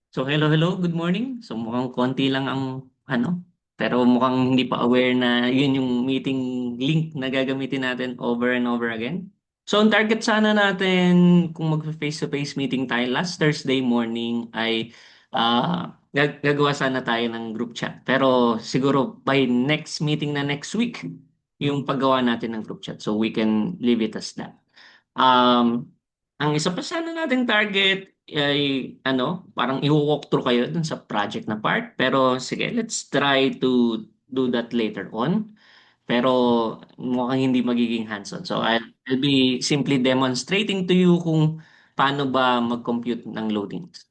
So hello, good morning. So mukhang konti lang ang pero mukhang hindi pa aware na yun yung meeting link na gagamitin natin over and over again. So ang target sana natin kung mag-face-to-face meeting tayo last Thursday morning ay gagawa sana tayo ng group chat. Pero siguro by next meeting na next week yung paggawa natin ng group chat. So we can leave it as that. Um, ang isa pa sana nating target ay parang i-walk through kayo dun sa project na part. Pero sige, let's try to do that later on. Pero mukhang hindi magiging hands-on. So I'll be simply demonstrating to you kung paano ba mag-compute ng loadings.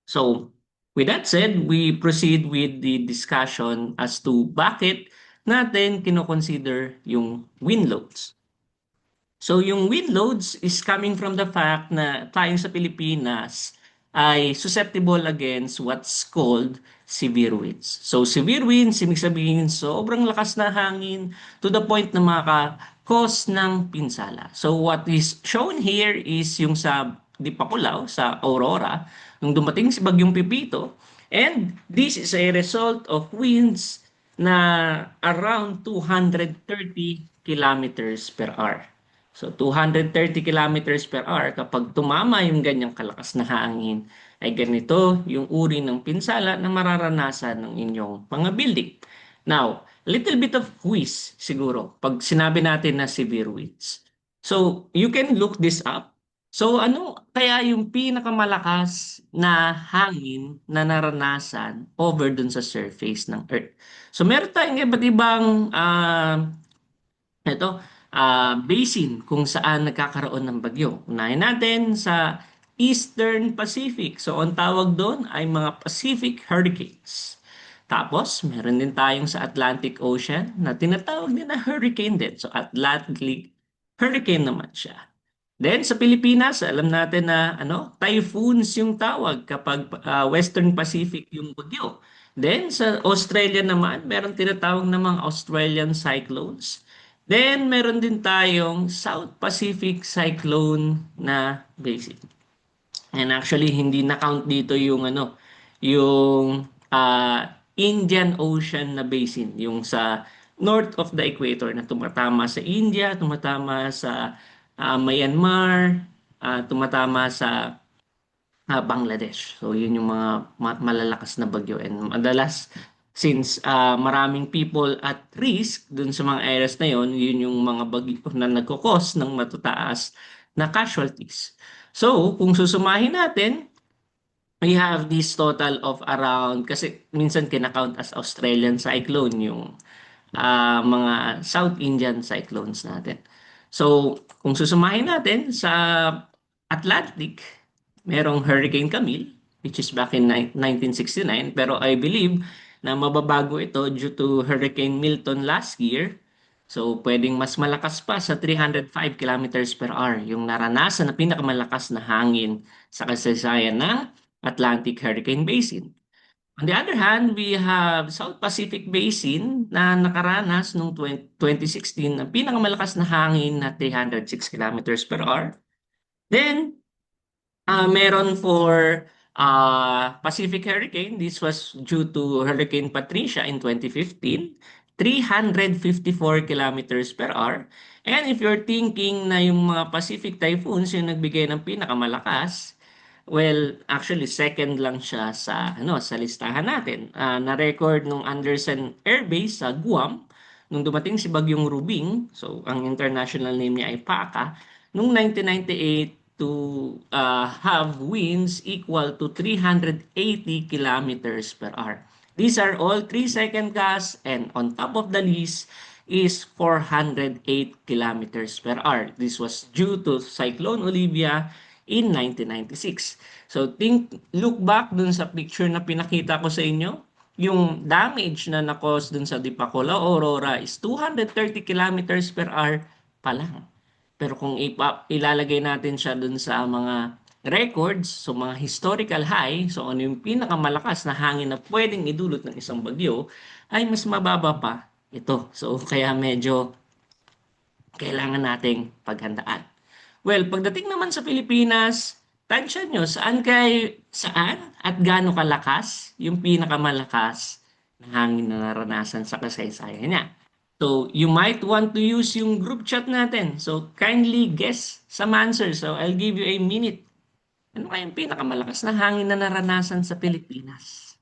So with that said, we proceed with the discussion as to bakit natin kino-consider yung wind loads. So yung wind loads is coming from the fact na tayo sa Pilipinas ay susceptible against what's called severe winds. So severe winds, ibig sabihin sobrang lakas na hangin to the point na maka-cause ng pinsala. So what is shown here is yung sa Dipakulaw, sa Aurora, nung dumating si Bagyong Pipito, and this is a result of winds na around 230 kilometers per hour. So 230 kilometers per hour, kapag tumama yung ganyang kalakas na hangin, ay ganito yung uri ng pinsala na mararanasan ng inyong mga building. Now, little bit of quiz siguro pag sinabi natin na severe winds. So, you can look this up. So, ano kaya yung pinakamalakas na hangin na naranasan over dun sa surface ng Earth? So, meron tayong iba't ibang ito, basin kung saan nagkakaroon ng bagyo. Unahin natin sa Eastern Pacific. So, ang tawag doon ay mga Pacific Hurricanes. Tapos, meron din tayong sa Atlantic Ocean na tinatawag din na hurricane din. So, Atlantic Hurricane naman siya. Then, sa Pilipinas, alam natin na typhoons yung tawag kapag Western Pacific yung bagyo. Then, sa Australia naman, meron tinatawag na mga Australian cyclones. Then, meron din tayong South Pacific Cyclone na basin. And actually, hindi na-count dito yung yung Indian Ocean na basin, yung sa north of the equator na tumatama sa India, tumatama sa Myanmar, tumatama sa Bangladesh. So, yun yung mga malalakas na bagyo. And madalas, since maraming people at risk dun sa mga areas na yun, yun yung mga bagyo na nagkukos ng matataas na casualties. So, kung susumahin natin, we have this total of around, kasi minsan kinakount as Australian cyclone yung mga South Indian cyclones natin. So, kung susumahin natin sa Atlantic, merong Hurricane Camille, which is back in 1969, pero I believe na mababago ito due to Hurricane Milton last year. So, pwedeng mas malakas pa sa 305 kilometers per hour yung naranasan na pinakamalakas na hangin sa kasaysayan ng Atlantic Hurricane Basin. On the other hand, we have South Pacific Basin na nakaranas noong 2016 ng pinakamalakas na hangin na 306 kilometers per hour. Then, meron for Pacific Hurricane. This was due to Hurricane Patricia in 2015. 354 kilometers per hour. And if you're thinking na yung mga Pacific typhoons yung nagbigay ng pinakamalakas, well, actually second lang siya sa sa listahan natin. Na-record nung Andersen Air Base sa Guam nung dumating si Bagyong Rubing. So ang international name niya ay PACA nung 1998 to have winds equal to 380 kilometers per hour. These are all 3-second gusts, and on top of the list is 408 kilometers per hour. This was due to Cyclone Olivia in 1996. So look back dun sa picture na pinakita ko sa inyo. Yung damage na na-cause dun sa Dipakula Aurora is 230 kilometers per hour pa lang. Pero kung ilalagay natin siya dun sa mga records, so mga historical high, so ano yung pinakamalakas na hangin na pwedeng idulot ng isang bagyo, ay mas mababa pa ito. So kaya medyo kailangan nating paghandaan. Well, pagdating naman sa Pilipinas, tansya nyo, saan at gaano kalakas yung pinakamalakas na hangin na naranasan sa kasaysayan niya. So, you might want to use yung group chat natin. So, kindly guess some answers. So, I'll give you a minute. Ano kayang pinakamalakas na hangin na naranasan sa Pilipinas?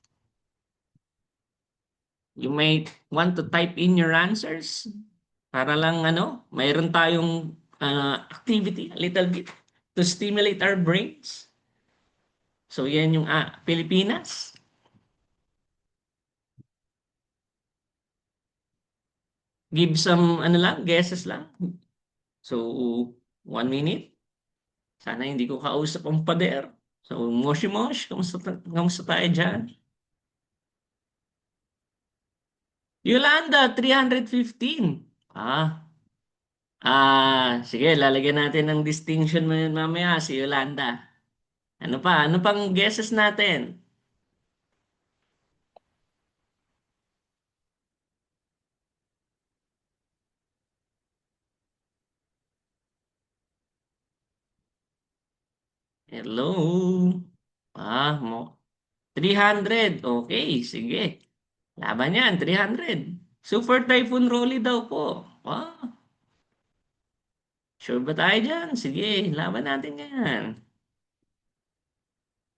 You might want to type in your answers para lang mayroon tayong activity a little bit to stimulate our brains. So, yan yung Pilipinas. Give some guesses lang. So, 1 minute. Sana hindi ko kausap ang pader. So, Moshi Mosh, kamusta tayo dyan? Yolanda, 315. Sige, lalagyan natin ng distinction mo yun mamaya, si Yolanda. Ano pa? Ano pang guesses natin? Hello? Mo. 300. Okay, sige. Laban yan, 300. Super Typhoon Rolly daw po. Sure ba tayo dyan? Sige, laban natin yan.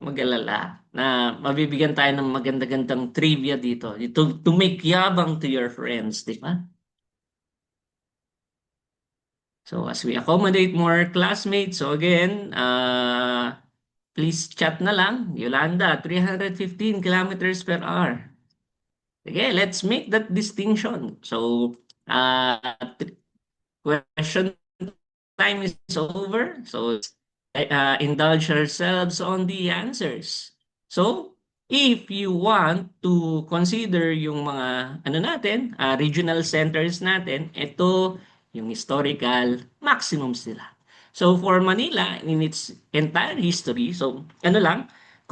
Mag-alala na mabibigyan tayo ng maganda-gandang trivia dito. To make yabang to your friends, di ba? So as we accommodate more classmates, so again, please chat na lang. Yolanda, 315 kilometers per hour. Sige, let's make that distinction. So, question time is over. So, indulge ourselves on the answers. So, if you want to consider yung mga regional centers natin, ito yung historical maximums nila. So, for Manila, in its entire history, so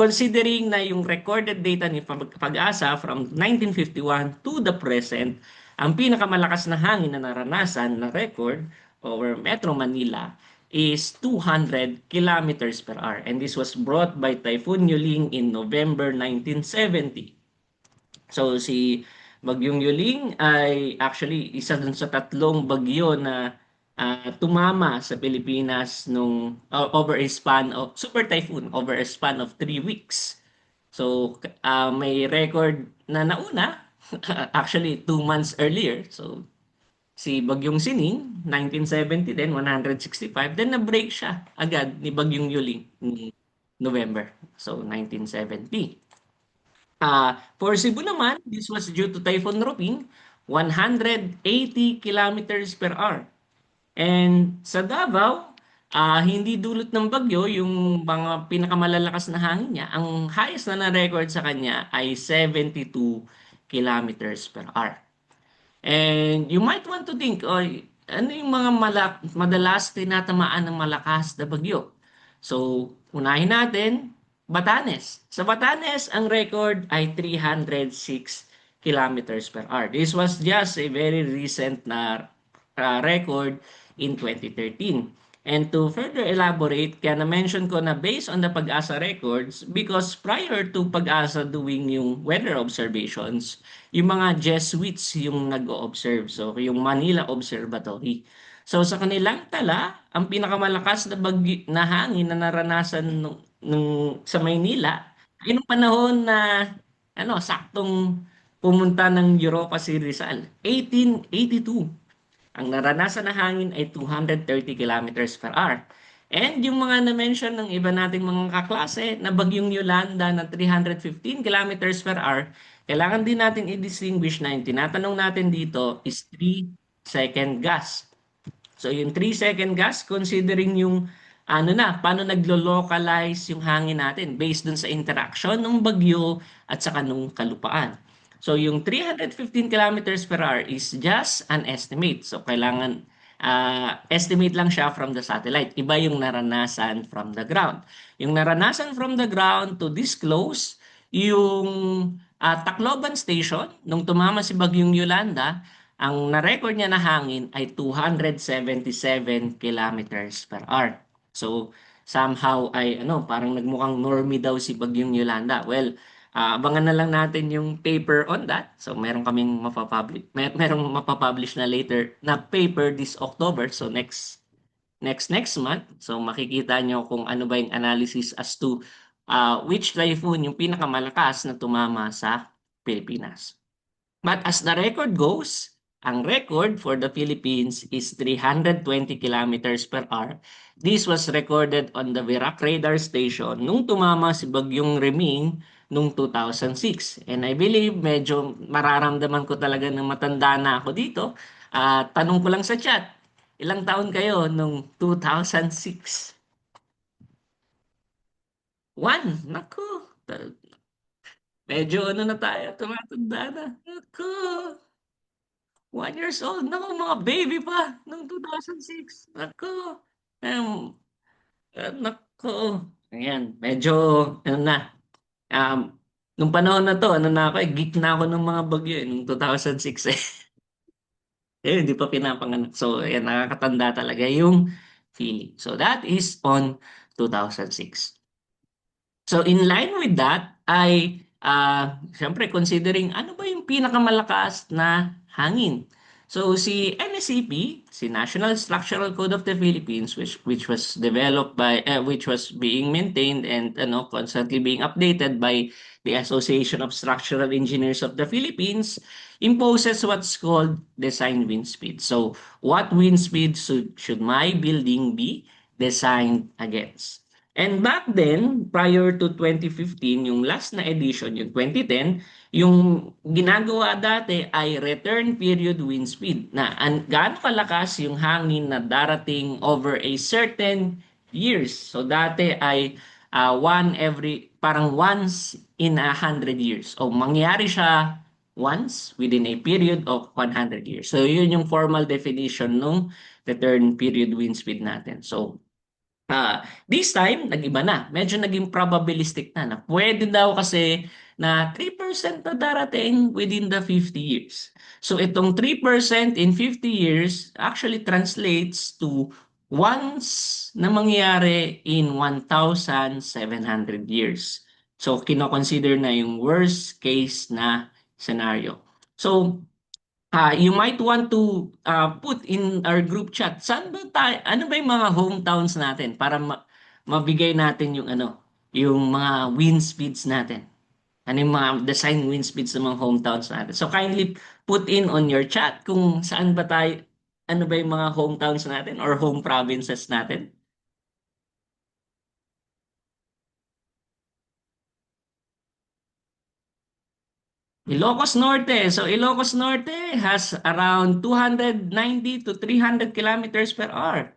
considering na yung recorded data ni Pag-asa from 1951 to the present, ang pinakamalakas na hangin na naranasan na record over Metro Manila is 200 kilometers per hour. And this was brought by Typhoon Yuling in November 1970. So si Bagyong Yuling ay actually isa dun sa tatlong bagyo na tumama sa Pilipinas nung over a span of super typhoon over a span of 3 weeks. So may record na nauna actually 2 months earlier. So si Bagyong Sining, 1970 din, 165. Then na-break siya agad ni Bagyong Yuling ni November. So 1970. For Cebu naman, this was due to Typhoon Roping, 180 kilometers per hour. And sa Davao, hindi dulot ng bagyo yung mga pinakamalalakas na hangin niya. Ang highest na na-record sa kanya ay 72 kilometers per hour. And you might want to think, ano yung mga madalas tinatamaan ng malakas na bagyo? So, unahin natin, Batanes. Sa Batanes, ang record ay 306 kilometers per hour. This was just a very recent na record in 2013. And to further elaborate, kaya na-mention ko na based on the Pag-asa records, because prior to Pag-asa doing yung weather observations, yung mga Jesuits yung nag-o-observe. So, yung Manila Observatory. So, sa kanilang tala, ang pinakamalakas na na hangin na naranasan sa Maynila ay nung panahon na saktong pumunta ng Europa si Rizal, 1882. Ang naranasan na hangin ay 230 kilometers per hour. And yung mga na-mention ng iba nating mga kaklase na bagyong Yolanda na 315 kilometers per hour, kailangan din natin i-distinguish na yung tinatanong natin dito is 3-second gas. So yung 3-second gas, considering yung paano naglo-localize yung hangin natin based dun sa interaction ng bagyo at saka nung kalupaan. So yung 315 kilometers per hour is just an estimate. So kailangan estimate lang siya from the satellite. Iba yung naranasan from the ground. Yung naranasan from the ground to disclose yung Tacloban Station, nung tumama si Bagyong Yolanda, ang na-record niya na hangin ay 277 kilometers per hour. So, somehow ay ano, parang nagmukhang normie daw si Bagyong Yolanda. Well, abangan na lang natin yung paper on that. So meron kaming merong mapapublish na later na paper this October. So next month. So makikita nyo kung ano ba yung analysis as to which typhoon yung pinakamalakas na tumama sa Pilipinas. But as the record goes, ang record for the Philippines is 320 kilometers per hour. This was recorded on the Virac radar station nung tumama si Bagyong Reming nung 2006. And I believe medyo mararamdaman ko talaga na matanda na ako dito. Tanong ko lang sa chat, ilang taon kayo nung 2006? One. Naku. Medyo ano na tayo, tumatanda na. Naku. 1 years old. Naku, mga baby pa nung 2006. Naku. Um, naku. Ayan, medyo, ano na. Um, nung panahon na to, ano na ako geek na ako ng mga bagyo nung 2006 eh. Eh, hindi pa pinapanganak. So, ayan, nakakatanda talaga yung feeling. So, that is on 2006. So in line with that ay siyempre considering ano ba yung pinakamalakas na hangin. So si NSCP, si National Structural Code of the Philippines which was developed by which was being maintained and ano constantly being updated by the Association of Structural Engineers of the Philippines imposes what's called design wind speed. So what wind speed should my building be designed against? And back then, prior to 2015, yung last na edition, yung 2010, yung ginagawa dati ay return period wind speed na gaano kalakas yung hangin na darating over a certain years. So dati ay parang once in 100 years. O mangyari siya once within a period of 100 years. So yun yung formal definition ng return period wind speed natin. So this time, nag-iba na. Medyo naging probabilistic na pwede daw kasi na 3% na darating within the 50 years. So itong 3% in 50 years actually translates to once na mangyayari in 1,700 years. So kino-consider na yung worst case na scenario. So you might want to put in our group chat, saan ba tayo, ano ba yung mga hometowns natin para mabigay natin yung ano, yung mga wind speeds natin. Ano yung mga design wind speeds ng mga hometowns natin. So kindly put in on your chat kung saan ba tayo, ano ba yung mga hometowns natin or home provinces natin. Ilocos Norte. So Ilocos Norte has around 290 to 300 kilometers per hour.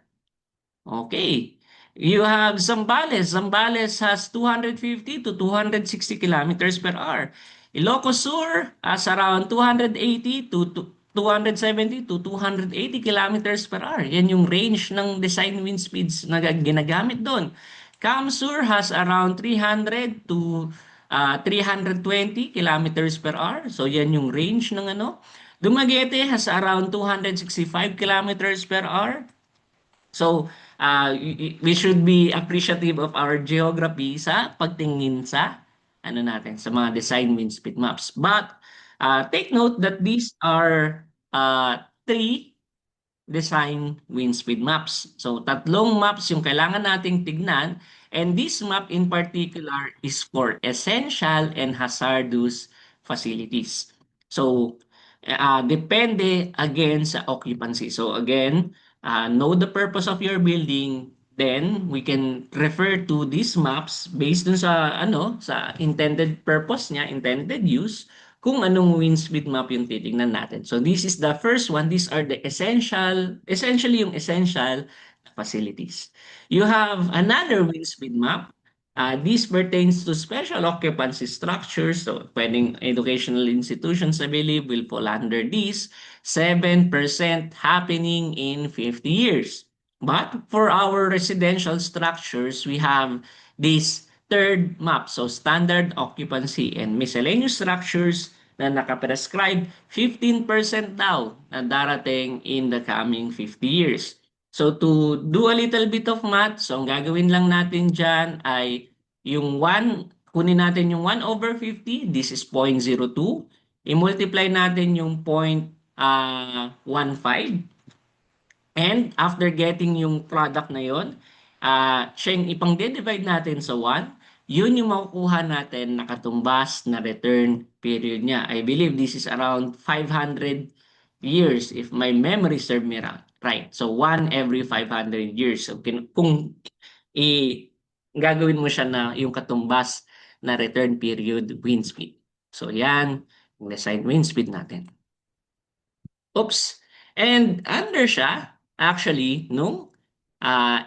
Okay. You have Zambales. Zambales has 250 to 260 kilometers per hour. Ilocos Sur has around 280 to 270 to 280 kilometers per hour. Yan yung range ng design wind speeds na ginagamit doon. Camsur has around 300 to 320 kilometers per hour. So yan yung range ng ano. Dumaguete has around 265 kilometers per hour. So, we should be appreciative of our geography sa pagtingin sa ano natin, sa mga design wind speed maps. But take note that these are three design wind speed maps. So, tatlong maps yung kailangan nating tignan, and this map in particular is for essential and hazardous facilities. So, depende again sa occupancy. So, again, know the purpose of your building, then we can refer to these maps based dun sa ano, sa intended purpose niya, intended use, kung anong wind speed map yung titingnan natin. So this is the first one. These are the essentially yung essential facilities. You have another wind speed map. This pertains to special occupancy structures. So pwedeng educational institutions, I believe, will fall under this. 7% happening in 50 years. But for our residential structures, we have this third map. So standard occupancy and miscellaneous structures na nakaprescribe 15% daw na darating in the coming 50 years. So to do a little bit of math, so ang gagawin lang natin dyan ay yung 1, kunin natin yung 1/50, this is 0.02. I-multiply natin yung 0.15. And after getting yung product na yon, siya yung ipang-divide natin sa 1, yun yung makukuha natin na katumbas na return period niya. I believe this is around 500 years if my memory serve me right. So 1 every 500 years. So kung gagawin mo siya na yung katumbas na return period wind speed. So yan, yung design wind speed natin. Oops. And under siya, actually, nung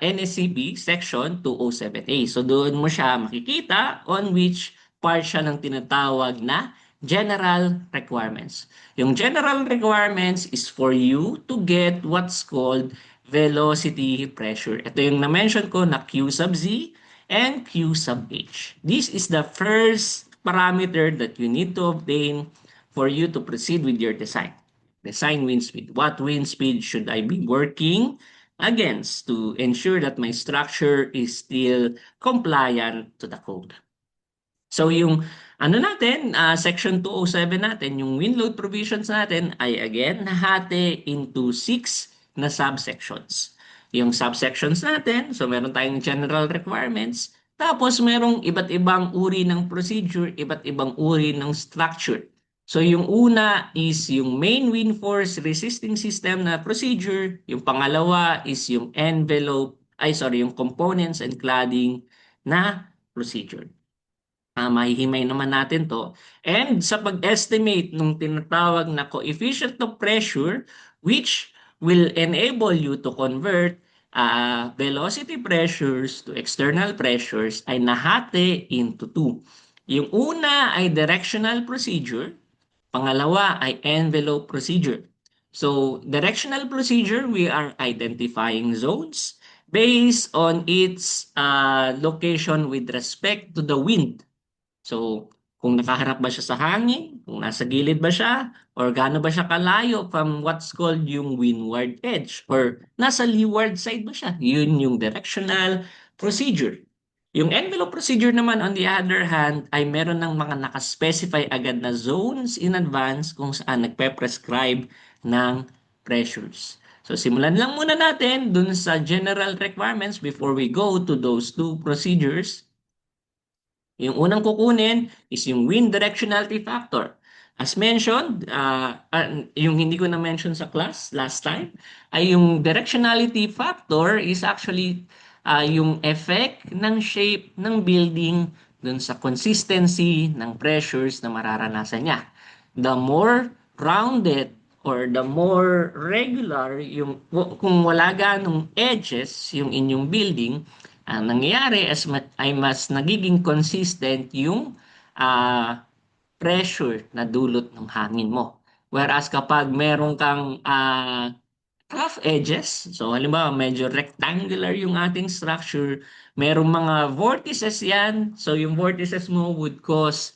NSCP Section 207A. So doon mo siya makikita on which part siya ng tinatawag na general requirements. Yung general requirements is for you to get what's called velocity pressure. Ito yung na-mention ko na Q sub Z and Q sub H. This is the first parameter that you need to obtain for you to proceed with your design. Design wind speed. What wind speed should I be working against to ensure that my structure is still compliant to the code? So yung ano natin, section 207 natin, yung wind load provisions natin ay again nahati into 6 na subsections. Yung subsections natin, so meron tayong general requirements, tapos merong iba't ibang uri ng procedure, iba't ibang uri ng structure. So yung una is yung main wind force resisting system na procedure, yung pangalawa is yung yung components and cladding na procedure. Mahihimay naman natin to. And sa pag-estimate ng tinatawag na coefficient of pressure, which will enable you to convert velocity pressures to external pressures, ay nahati into two. Yung una ay directional procedure, pangalawa ay envelope procedure. So, directional procedure, we are identifying zones based on its location with respect to the wind. So, kung nakaharap ba siya sa hangin, kung nasa gilid ba siya, or gaano ba siya kalayo from what's called yung windward edge, or nasa leeward side ba siya, yun yung directional procedure. Yung envelope procedure naman, on the other hand, ay meron ng mga nakaspecify agad na zones in advance kung saan nagpe-prescribe ng pressures. So, simulan lang muna natin dun sa general requirements before we go to those two procedures. Yung unang kukunin is yung wind directionality factor. As mentioned, yung hindi ko na-mention sa class last time, ay yung directionality factor is actually yung effect ng shape ng building dun sa consistency ng pressures na mararanasan niya. The more rounded or the more regular yung kung wala ganong edges yung inyong building, ang nangyayari ay mas nagiging consistent yung pressure na dulot ng hangin mo. Whereas kapag meron kang rough edges, so halimbawa medyo rectangular yung ating structure, merong mga vortices yan, so yung vortices mo would cause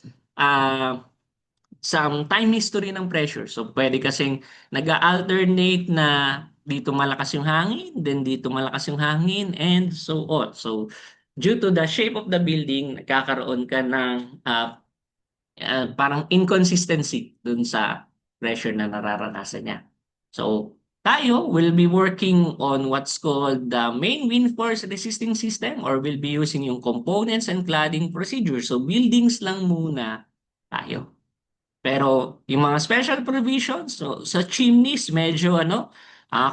some time history ng pressure. So pwede kasing nag-alternate na dito malakas yung hangin, then dito malakas yung hangin, and so on. So due to the shape of the building, nagkakaroon ka ng parang inconsistency dun sa pressure na nararanasan niya. So tayo will be working on what's called the main wind force resisting system, or will be using yung components and cladding procedure. So buildings lang muna tayo. Pero yung mga special provisions, so sa chimneys medyo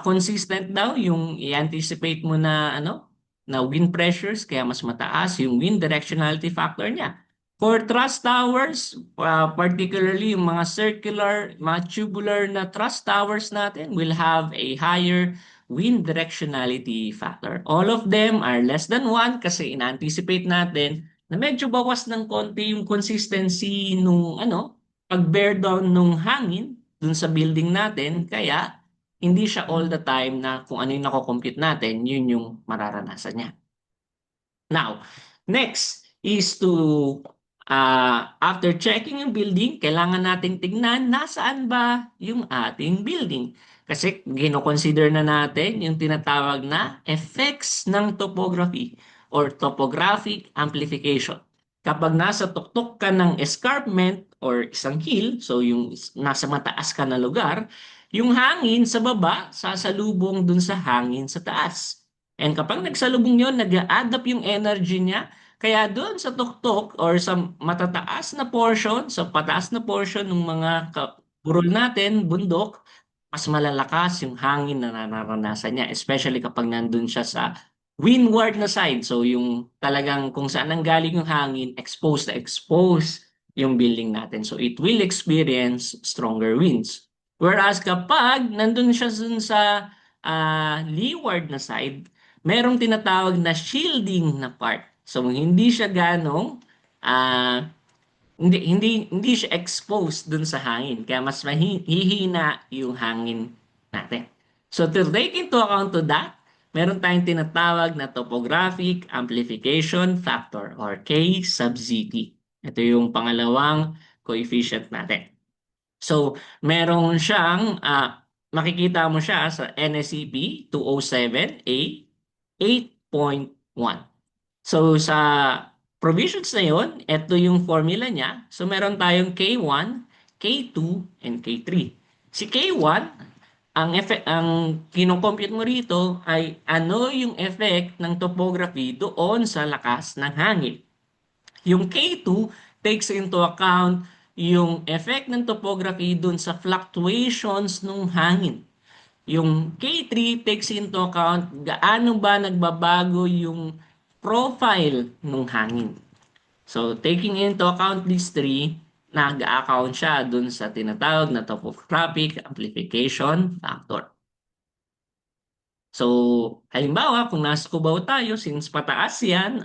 consistent daw yung i-anticipate mo na na wind pressures kaya mas mataas yung wind directionality factor niya. For truss towers, particularly yung mga circular, mga tubular na truss towers natin will have a higher wind directionality factor. All of them are less than 1 kasi in-anticipate natin na medyo bawas ng konti yung consistency nung pag-bear down nung hangin dun sa building natin, kaya hindi siya all the time na kung ano yung nako-compute natin, yun yung mararanasan niya. Now, next is to After checking yung building, kailangan nating tignan nasaan ba yung ating building. Kasi gino-consider na natin yung tinatawag na effects ng topography or topographic amplification. Kapag nasa tuktok ka ng escarpment or isang hill, so yung nasa mataas ka na lugar, yung hangin sa baba sasalubong dun sa hangin sa taas. And kapag nagsalubong yun, nag-a-add up yung energy niya, kaya doon sa tuktok or sa matataas na portion, sa pataas na portion ng mga burol natin, bundok, mas malalakas yung hangin na nararanasan niya, especially kapag nandun siya sa windward na side. So yung talagang kung saan ang galing yung hangin, exposed na exposed yung building natin. So it will experience stronger winds. Whereas kapag nandun siya dun sa leeward na side, merong tinatawag na shielding na part. So hindi siya ganong ah, hindi siya exposed dun sa hangin. Kaya mas mahihina yung hangin natin. So to take into account to that, meron tayong tinatawag na topographic amplification factor or K sub ZT. Ito yung pangalawang coefficient natin. So meron siyang makikita mo siya sa NSEP 207A 8.1. So sa provisions na yon, ito yung formula niya. So meron tayong K1, K2, and K3. Si K1, ang kinocompute mo rito ay ano yung effect ng topography doon sa lakas ng hangin. Yung K2 takes into account yung effect ng topography doon sa fluctuations ng hangin. Yung K3 takes into account gaano ba nagbabago yung profile ng hangin. So, taking into account these three, nag-account siya dun sa tinatawag na topographic amplification factor. So, halimbawa, kung nasa Cubao tayo, since pataas yan,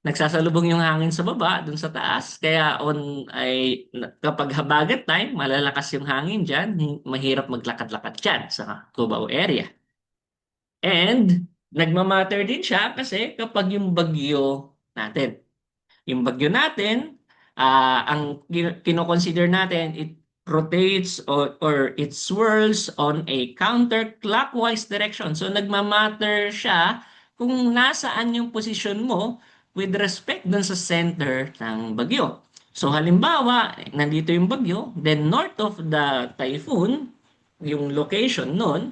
nagsasalubong yung hangin sa baba, dun sa taas. Kaya kapag habagat time, malalakas yung hangin dyan, mahirap maglakad-lakad dyan sa Cubao area. And nagmamatter din siya kasi kapag yung bagyo natin, yung bagyo natin, ang kinoconsider natin, it rotates or it swirls on a counterclockwise direction. So nagmamatter siya kung nasaan yung posisyon mo with respect dun sa center ng bagyo. So halimbawa, nandito yung bagyo, then north of the typhoon, yung location nun,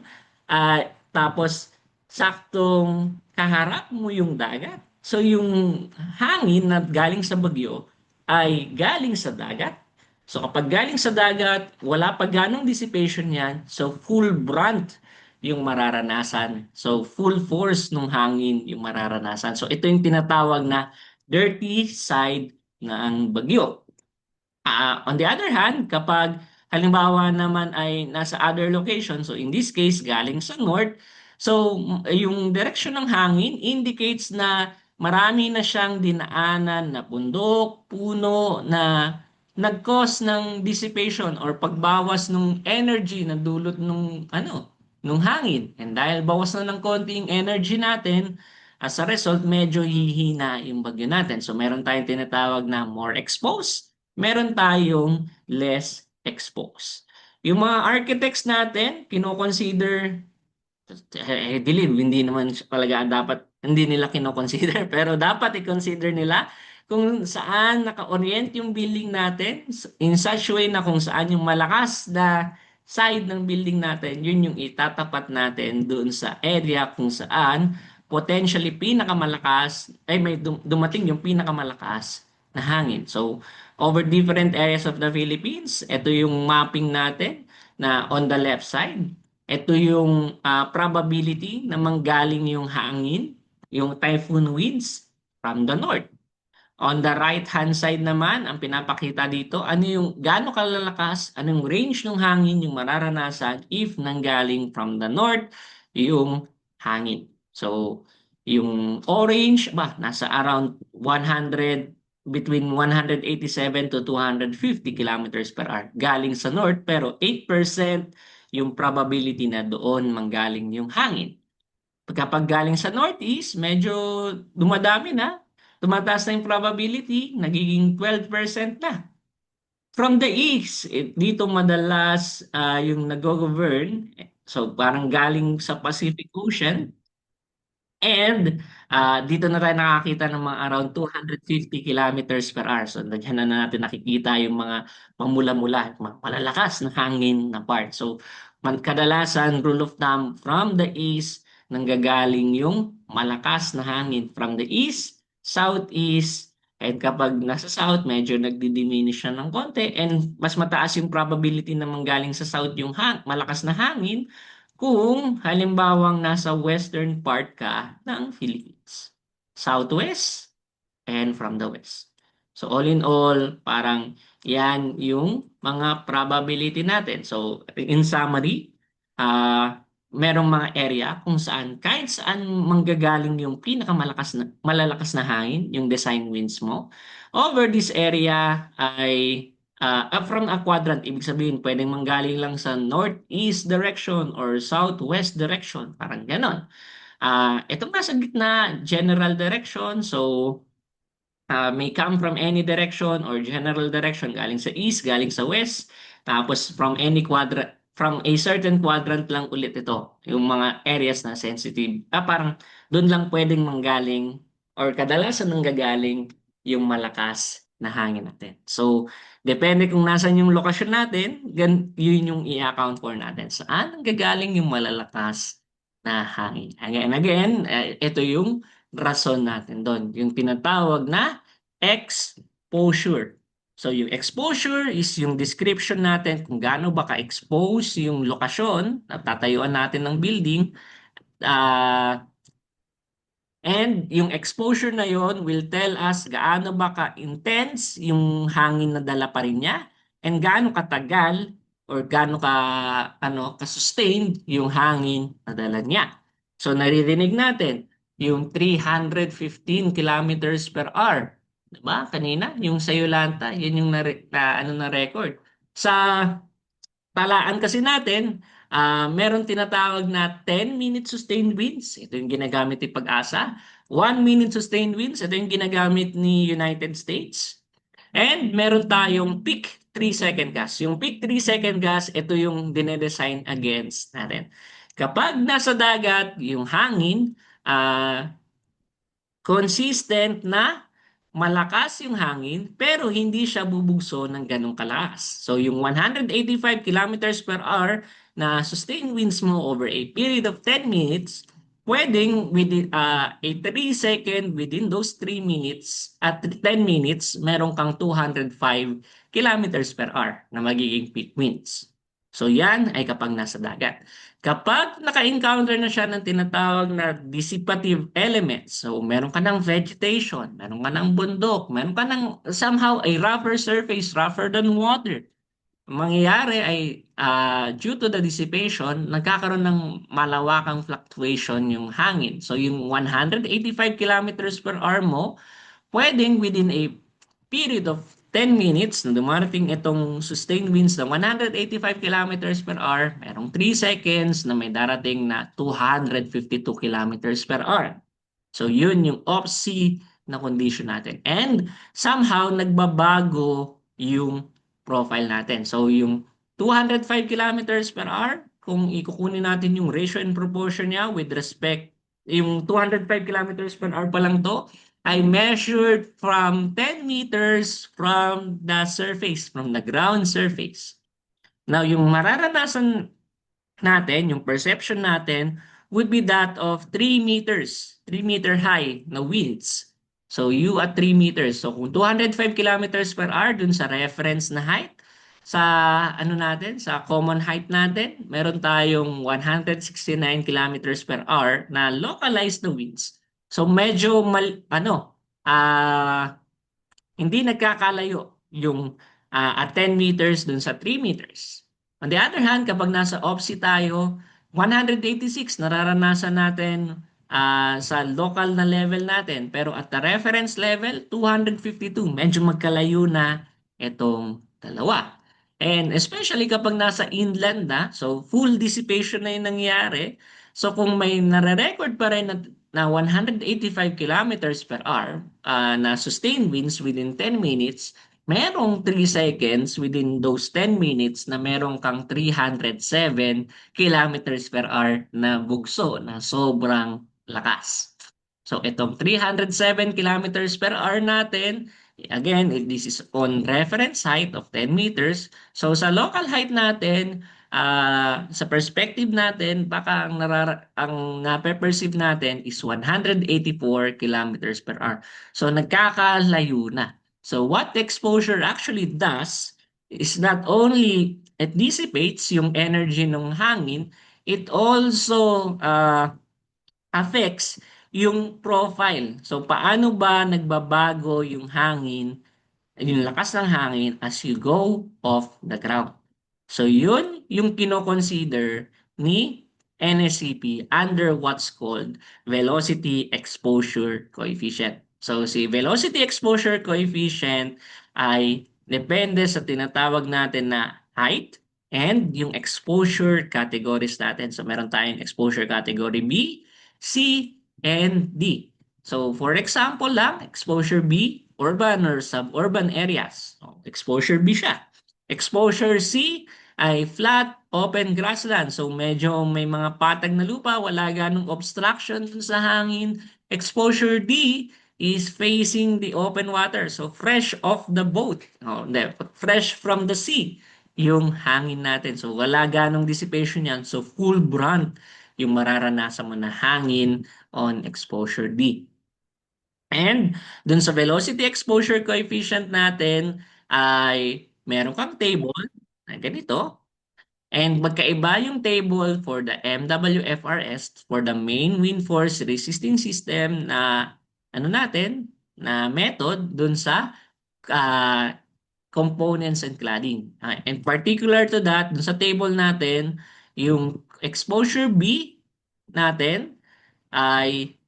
tapos saktong kaharap mo yung dagat. So yung hangin na galing sa bagyo ay galing sa dagat. So kapag galing sa dagat, wala pa ganong dissipation yan. So full brunt yung mararanasan. So full force ng hangin yung mararanasan. So ito yung tinatawag na dirty side ng bagyo. On the other hand, kapag halimbawa naman ay nasa other location, so in this case, galing sa north, so yung direction ng hangin indicates na marami na siyang dinaanan na bundok, puno na nag-cause ng dissipation or pagbawas ng energy na dulot nung hangin. And dahil bawas na ng konti yung energy natin, as a result, medyo hihina yung bagyo natin. So meron tayong tinatawag na more exposed, meron tayong less exposed. Yung mga architects natin, kino-consider dilim, hindi naman talaga dapat, hindi nila kino-consider, pero dapat i-consider nila kung saan naka-orient yung building natin in such way na kung saan yung malakas na side ng building natin, yun yung itatapat natin doon sa area kung saan potentially pinakamalakas, ay may dumating yung pinakamalakas na hangin. So, over different areas of the Philippines, ito yung mapping natin na on the left side, ito yung probability na manggaling yung hangin, yung typhoon winds from the north. On the right-hand side naman, ang pinapakita dito, ano yung gaano kalalakas, anong range ng hangin yung mararanasan if nanggaling from the north yung hangin. So, yung orange, nasa around 100, between 187 to 250 kilometers per hour galing sa north, pero 8% yung probability na doon manggaling yung hangin. Kapag galing sa northeast, medyo dumadami na. tumataas na yung probability, nagiging 12% na. From the east, dito madalas yung nag-govern, so parang galing sa Pacific Ocean, and dito na tayo nakakita ng mga around 250 kilometers per hour. So, dyan na natin nakikita yung mga mamula-mula, mga malalakas na hangin na part. So, kadalasan, rule of thumb, from the east, nanggagaling yung malakas na hangin from the east, southeast, and kapag nasa south, medyo nagdi-diminish siya ng konti, and mas mataas yung probability na manggaling sa south yung malakas na hangin kung halimbawang nasa western part ka ng Philippines. Southwest and from the west. So all in all, parang yan yung mga probability natin. So in summary, merong mga area kung saan kahit saan manggagaling yung pinakamalakas na malalakas na hangin, yung design winds mo. Over this area ay from a quadrant, ibig sabihin pwedeng manggaling lang sa northeast direction or southwest direction, parang ganon. Itong nasa gitna, general direction, so may come from any direction or general direction, galing sa east, galing sa west, tapos from a certain quadrant lang ulit ito, yung mga areas na sensitive. Parang doon lang pwedeng manggaling or kadalasan nanggagaling yung malakas na hangin natin. So, depende kung nasan yung lokasyon natin, yun yung i-account for natin. Saan nanggagaling yung malalakas na hangin? Again, ito yung rason natin doon. Yung tinatawag na exposure. So yung exposure is yung description natin kung gaano ba ka-expose yung lokasyon na tatayuan natin ng building. And yung exposure na yon will tell us gaano ba ka-intense yung hangin na dala pa rin niya and gaano katagal or gaano ka-sustained yung hangin na dala niya. So naririnig natin yung 315 kilometers per hour. Diba? Kanina, yung sa Yolanta, yun yung na record. Sa talaan kasi natin, meron tinatawag na 10-minute sustained winds. Ito yung ginagamit ni Pag-asa. 1-minute sustained winds. Ito yung ginagamit ni United States. And meron tayong peak 3-second gas. Yung peak 3-second gas, ito yung dinedesign against natin. Kapag nasa dagat, yung hangin, consistent na malakas yung hangin pero hindi siya bubugso ng ganong kalakas. So yung 185 kilometers per hour na sustained winds mo over a period of 10 minutes, pwedeng within a 3 second within those 3 minutes at 10 minutes, meron kang 205 kilometers per hour na magiging peak winds. So yan ay kapag nasa dagat. Kapag naka-encounter na siya ng tinatawag na dissipative elements, so meron ka ng vegetation, meron ka ng bundok, meron ka ng somehow a rougher surface, rougher than water. Ang mangyayari ay due to the dissipation, nagkakaroon ng malawakang fluctuation yung hangin. So yung 185 kilometers per hour mo, pwedeng within a period of 10 minutes na dumarating itong sustained winds na 185 kilometers per hour, merong 3 seconds na may darating na 252 kilometers per hour. So yun yung off-sea na condition natin. And somehow nagbabago yung profile natin. So yung 205 kilometers per hour, kung ikukunin natin yung ratio and proportion niya with respect, yung 205 kilometers per hour pa lang to, I measured from 10 meters from the surface, from the ground surface. Now, yung mararanasan natin, yung perception natin, would be that of 3 meters, 3-meter high na winds. So, you at 3 meters. So, kung 205 kilometers per hour dun sa reference na height, sa ano natin, sa common height natin, meron tayong 169 kilometers per hour na localized na winds. So, medyo hindi nagkakalayo yung at 10 meters dun sa 3 meters. On the other hand, kapag nasa off-sea tayo, 186 nararanasan natin sa local na level natin. Pero at the reference level, 252. Medyo magkalayo na itong dalawa. And especially kapag nasa inland na, so full dissipation na yung nangyari. So kung may nare-record pa rin na 185 kilometers per hour na sustained winds within 10 minutes, merong 3 seconds within those 10 minutes na merong kang 307 kilometers per hour na bugso na sobrang lakas. So itong 307 kilometers per hour natin, again, this is on reference height of 10 meters. So sa local height natin, sa perspective natin, baka ang nape-perceive natin is 184 kilometers per hour. So nagkakalayo na. So what the exposure actually does is not only it dissipates yung energy ng hangin, it also affects yung profile. So paano ba nagbabago yung hangin, yung lakas ng hangin as you go off the ground? So yun yung kino-consider ni NSCP under what's called velocity exposure coefficient. So si velocity exposure coefficient ay depende sa tinatawag natin na height and yung exposure categories natin. So meron tayong exposure category B, C, and D. So for example lang, exposure B, urban or suburban areas. So, exposure B siya. Exposure C ay flat, open grassland. So medyo may mga patag na lupa, wala ganong obstruction dun sa hangin. Exposure D is facing the open water. So fresh off the boat. Oh, hindi, fresh from the sea yung hangin natin. So wala ganong dissipation yan. So full brunt yung mararanasan mo na hangin on exposure D. And dun sa velocity exposure coefficient natin ay meron kang table na ganito. And magkaiba yung table for the MWFRS, for the main wind force resisting system na ano natin, na method dun sa uh, components and cladding. And particular to that, dun sa table natin, yung exposure B natin ay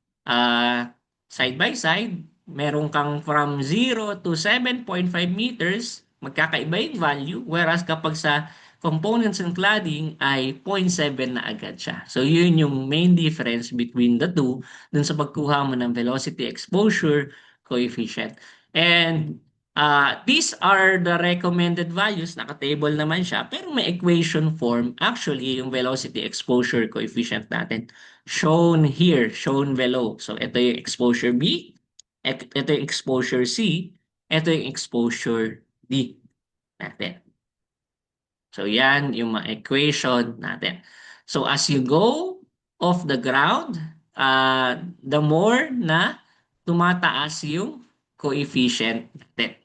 side by side, meron kang from 0 to 7.5 meters, magkakaiba yung value, whereas kapag sa components and cladding ay 0.7 na agad siya. So yun yung main difference between the two dun sa pagkuha mo ng velocity exposure coefficient. And these are the recommended values, naka-table naman siya, pero may equation form actually yung velocity exposure coefficient natin. Shown here, shown below. So ito yung exposure B, ito yung exposure C, ito yung exposure D natin. So yan yung mga equation natin. So as you go off the ground, the more na tumataas yung coefficient natin.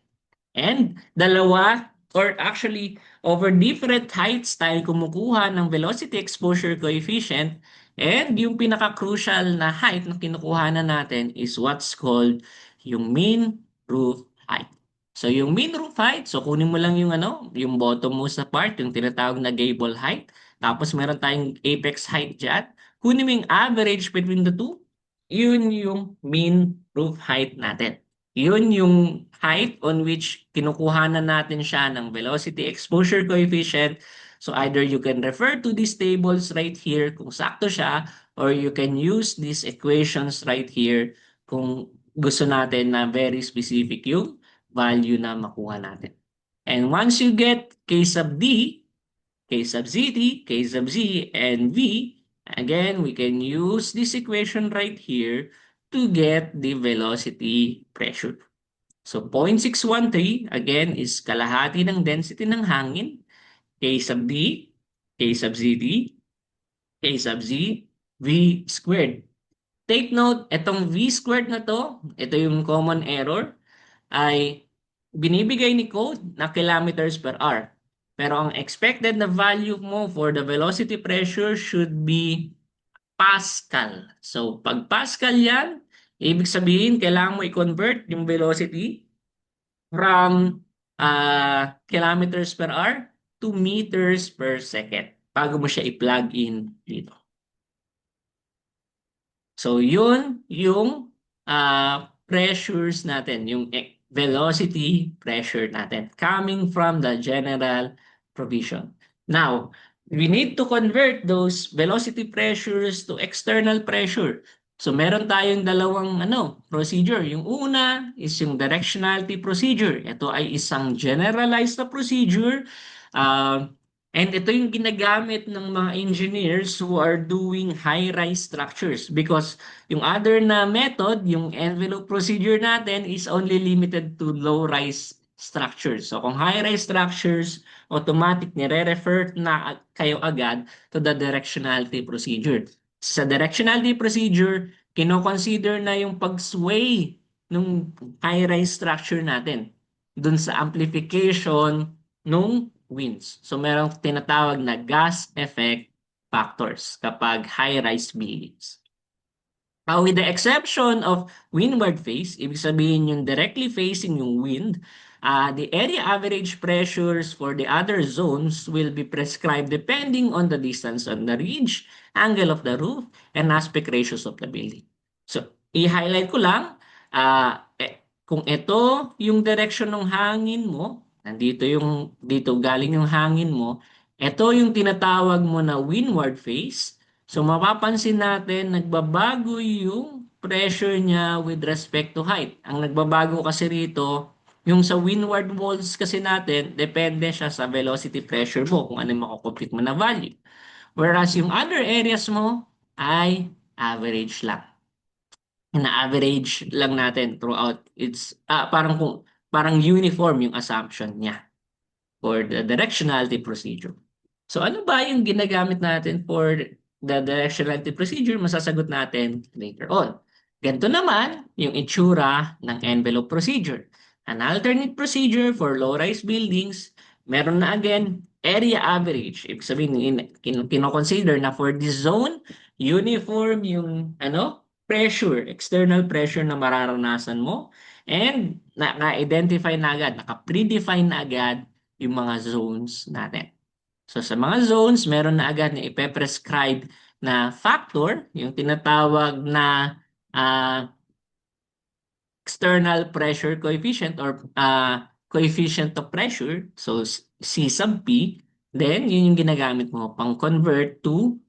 And dalawa, or actually over different heights tayo kumukuha ng velocity exposure coefficient, and yung pinaka-crucial na height na kinukuha na natin is what's called yung mean roof height. So yung mean roof height, so kunin mo lang yung yung bottom mo sa part, yung tinatawag na gable height. Tapos meron tayong apex height dyan. Kunin mo yung average between the two, yun yung mean roof height natin. Yun yung height on which kinukuhanan natin siya ng velocity exposure coefficient. So either you can refer to these tables right here kung sakto siya, or you can use these equations right here kung gusto natin na very specific yung value na makuha natin. And once you get K sub D, K sub ZT, K sub Z, and V, again, we can use this equation right here to get the velocity pressure. So 0.613, again, is kalahati ng density ng hangin, K sub D, K sub ZT, K sub Z, V squared. Take note, itong V squared na to, ito yung common error, ay binibigay ni code na kilometers per hour. Pero ang expected na value mo for the velocity pressure should be Pascal. So, pag Pascal yan, ibig sabihin, kailangan mo i-convert yung velocity from kilometers per hour to meters per second bago mo siya i-plug in dito. So, yun yung pressures natin, yung velocity pressure natin coming from the general provision. Now, we need to convert those velocity pressures to external pressure. So meron tayong dalawang procedure. Yung una is yung directionality procedure. Ito ay isang generalized na procedure. Uh, and ito yung ginagamit ng mga engineers who are doing high-rise structures because yung other na method, yung envelope procedure natin is only limited to low-rise structures. So kung high-rise structures, automatic nire-refer na kayo agad to the directionality procedure. Sa directionality procedure, kino-consider na yung pag-sway ng high-rise structure natin dun sa amplification ng winds. So merong tinatawag na gas effect factors kapag high-rise buildings. With the exception of windward phase, ibig sabihin yung directly facing yung wind, the area average pressures for the other zones will be prescribed depending on the distance on the ridge, angle of the roof, and aspect ratios of the building. So, i-highlight ko lang, kung ito yung direction ng hangin mo, dito galing yung hangin mo, ito yung tinatawag mo na windward phase. So mapapansin natin nagbabago yung pressure niya with respect to height. Ang nagbabago kasi rito, yung sa windward walls kasi natin, depende siya sa velocity pressure mo kung ano yung makukompute mo na value. Whereas yung other areas mo ay average lang. Na-average lang natin throughout. It's parang uniform yung assumption niya for the directionality procedure. So ano ba yung ginagamit natin for the directionality procedure? Masasagot natin later on. Ganito naman yung itsura ng envelope procedure. An alternate procedure for low-rise buildings, meron na again area average. Ibig sabihin, kino-consider na for this zone, uniform yung pressure, external pressure na mararanasan mo, and na-identify na agad, naka-predefine na agad yung mga zones natin. So sa mga zones, meron na agad na ipe-prescribe na factor, yung tinatawag na external pressure coefficient or coefficient of pressure, so C sub P, then yun yung ginagamit mo pang convert to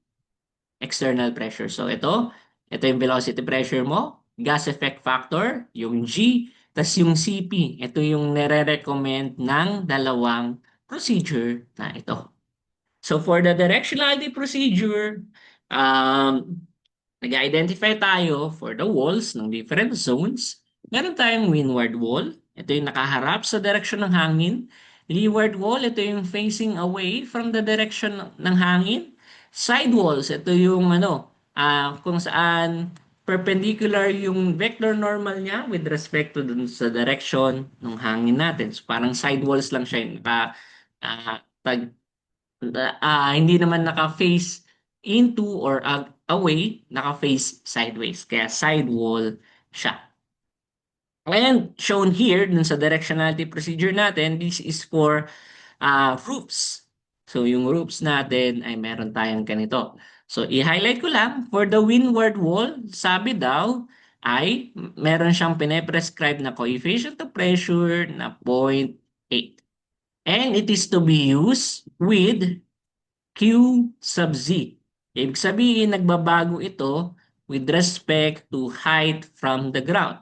external pressure. So ito yung velocity pressure mo, gas effect factor, yung G, tas yung CP. Ito yung nire-recommend ng dalawang procedure na ito. So for the directionality procedure, nag-identify tayo for the walls ng different zones. Meron tayong windward wall. Ito yung nakaharap sa direction ng hangin. Leeward wall, ito yung facing away from the direction ng hangin. Side walls, ito yung kung saan perpendicular yung vector normal niya with respect to dun sa direction ng hangin natin. So parang side walls lang siya yung hindi naman naka-face into or away, naka-face sideways. Kaya side wall siya. And shown here, dun sa directionality procedure natin, this is for roofs. So yung roofs natin ay meron tayong ganito. So i-highlight ko lang, for the windward wall, sabi daw, ay meron siyang pine-prescribe na coefficient of pressure na 0.8. And it is to be used with Q sub Z. Ibig sabihin, nagbabago ito with respect to height from the ground.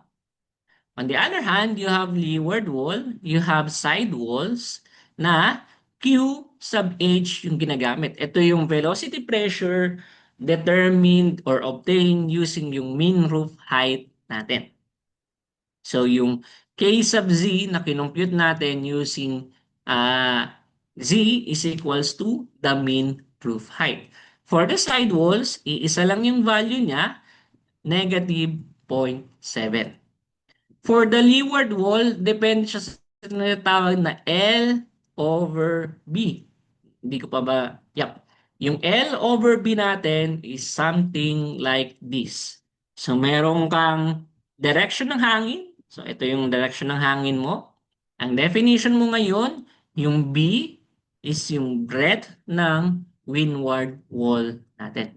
On the other hand, you have leeward wall, you have side walls na Q sub H yung ginagamit. Ito yung velocity pressure determined or obtained using yung mean roof height natin. So yung K sub Z na kinompute natin using Z is equals to the mean roof height. For the side walls, iisa lang yung value niya, negative 0.7. For the leeward wall, depende siya sa tinatawag na L over B. Hindi ko pa ba? Yep. Yung L over B natin is something like this. So meron kang direction ng hangin. So ito yung direction ng hangin mo. Ang definition mo ngayon, yung B is yung breadth ng windward wall natin.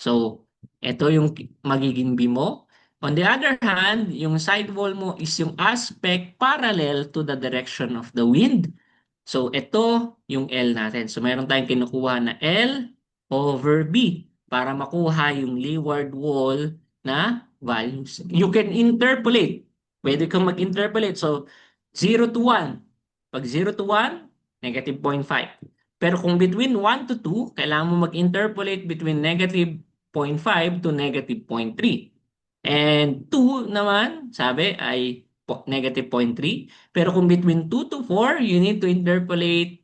So ito yung magiging B mo. On the other hand, yung side wall mo is yung aspect parallel to the direction of the wind. So, ito yung L natin. So, meron tayong kinukuha na L over B para makuha yung leeward wall na values. You can interpolate. Pwede kang mag-interpolate. So, 0 to 1. Pag 0 to 1, negative 0.5. Pero kung between 1 to 2, kailangan mo mag-interpolate between negative 0.5 to negative 0.3. And 2 naman, sabi, ay negative 0.3. Pero kung between 2 to 4, you need to interpolate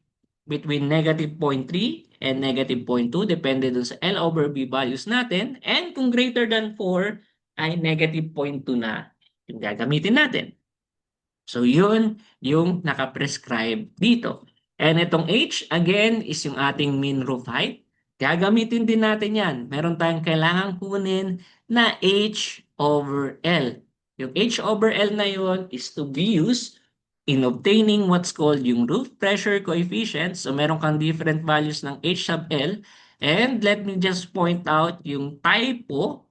between negative 0.3 and negative 0.2, depende dun sa L over B values natin. And kung greater than 4, ay negative 0.2 na yung gagamitin natin. So yun yung nakaprescribe dito. And itong H, again, is yung ating mean roof height. Gagamitin din natin yan. Meron tayong kailangan kunin na H over L. Yung H over L na yun is to be used in obtaining what's called yung roof pressure coefficient. So meron kang different values ng H sub L. And let me just point out yung typo,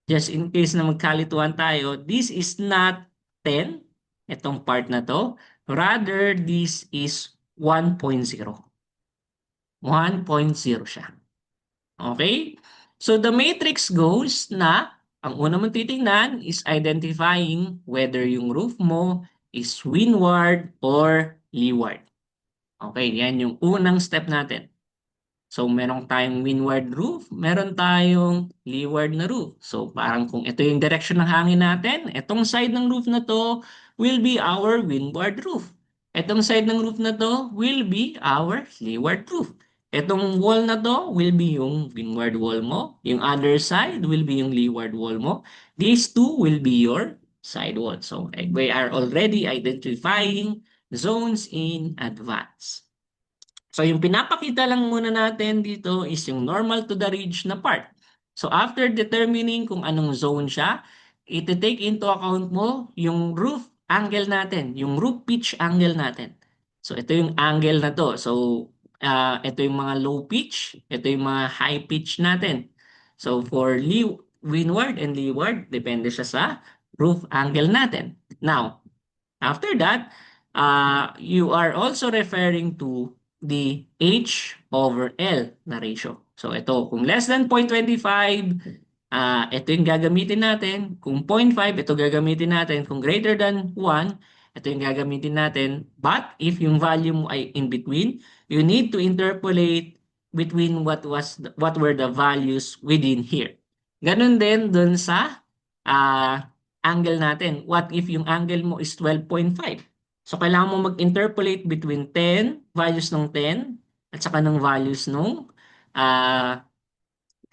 just in case na magkalituhan tayo, this is not 10, itong part na to. Rather, this is 1.0. 1.0 siya. Okay? So the matrix goes na ang una mong titingnan is identifying whether yung roof mo is windward or leeward. Okay, yan yung unang step natin. So, meron tayong windward roof, meron tayong leeward na roof. So, parang kung ito yung direction ng hangin natin, itong side ng roof na to will be our windward roof. Itong side ng roof na to will be our leeward roof. Itong wall na to will be yung windward wall mo. Yung other side will be yung leeward wall mo. These two will be your side wall. So, we are already identifying zones in advance. So yung pinapakita lang muna natin dito is yung normal to the ridge na part. So after determining kung anong zone siya, iti-take into account mo yung roof angle natin, yung roof pitch angle natin. So ito yung angle na to. So ito yung mga low pitch, ito yung mga high pitch natin. So for windward and leeward, depende siya sa roof angle natin. Now, after that, you are also referring to the H over L na ratio. So ito, kung less than 0.25, ito yung gagamitin natin. Kung 0.5, ito gagamitin natin. Kung greater than 1, ito yung gagamitin natin. But if yung value mo ay in between, you need to interpolate between what were the values within here. Ganun din dun sa angle natin. What if yung angle mo is 12.5? So, kailangan mo mag-interpolate between 10, values ng 10, at saka ng values ng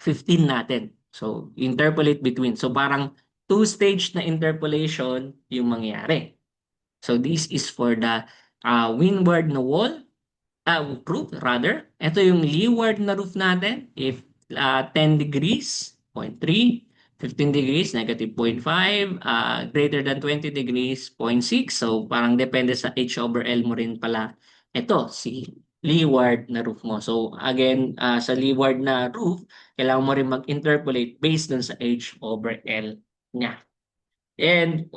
15 natin. So, interpolate between. So, parang two-stage na interpolation yung mangyayari. So, this is for the windward na wall, roof rather. Ito yung leeward na roof natin. If 10 degrees, 0.3, 15 degrees, negative 0.5, greater than 20 degrees, 0.6. So, parang depende sa H over L mo rin pala. Ito, si leeward na roof mo. So, again, sa leeward na roof, kailangan mo rin mag-interpolate based dun sa H over L niya. And,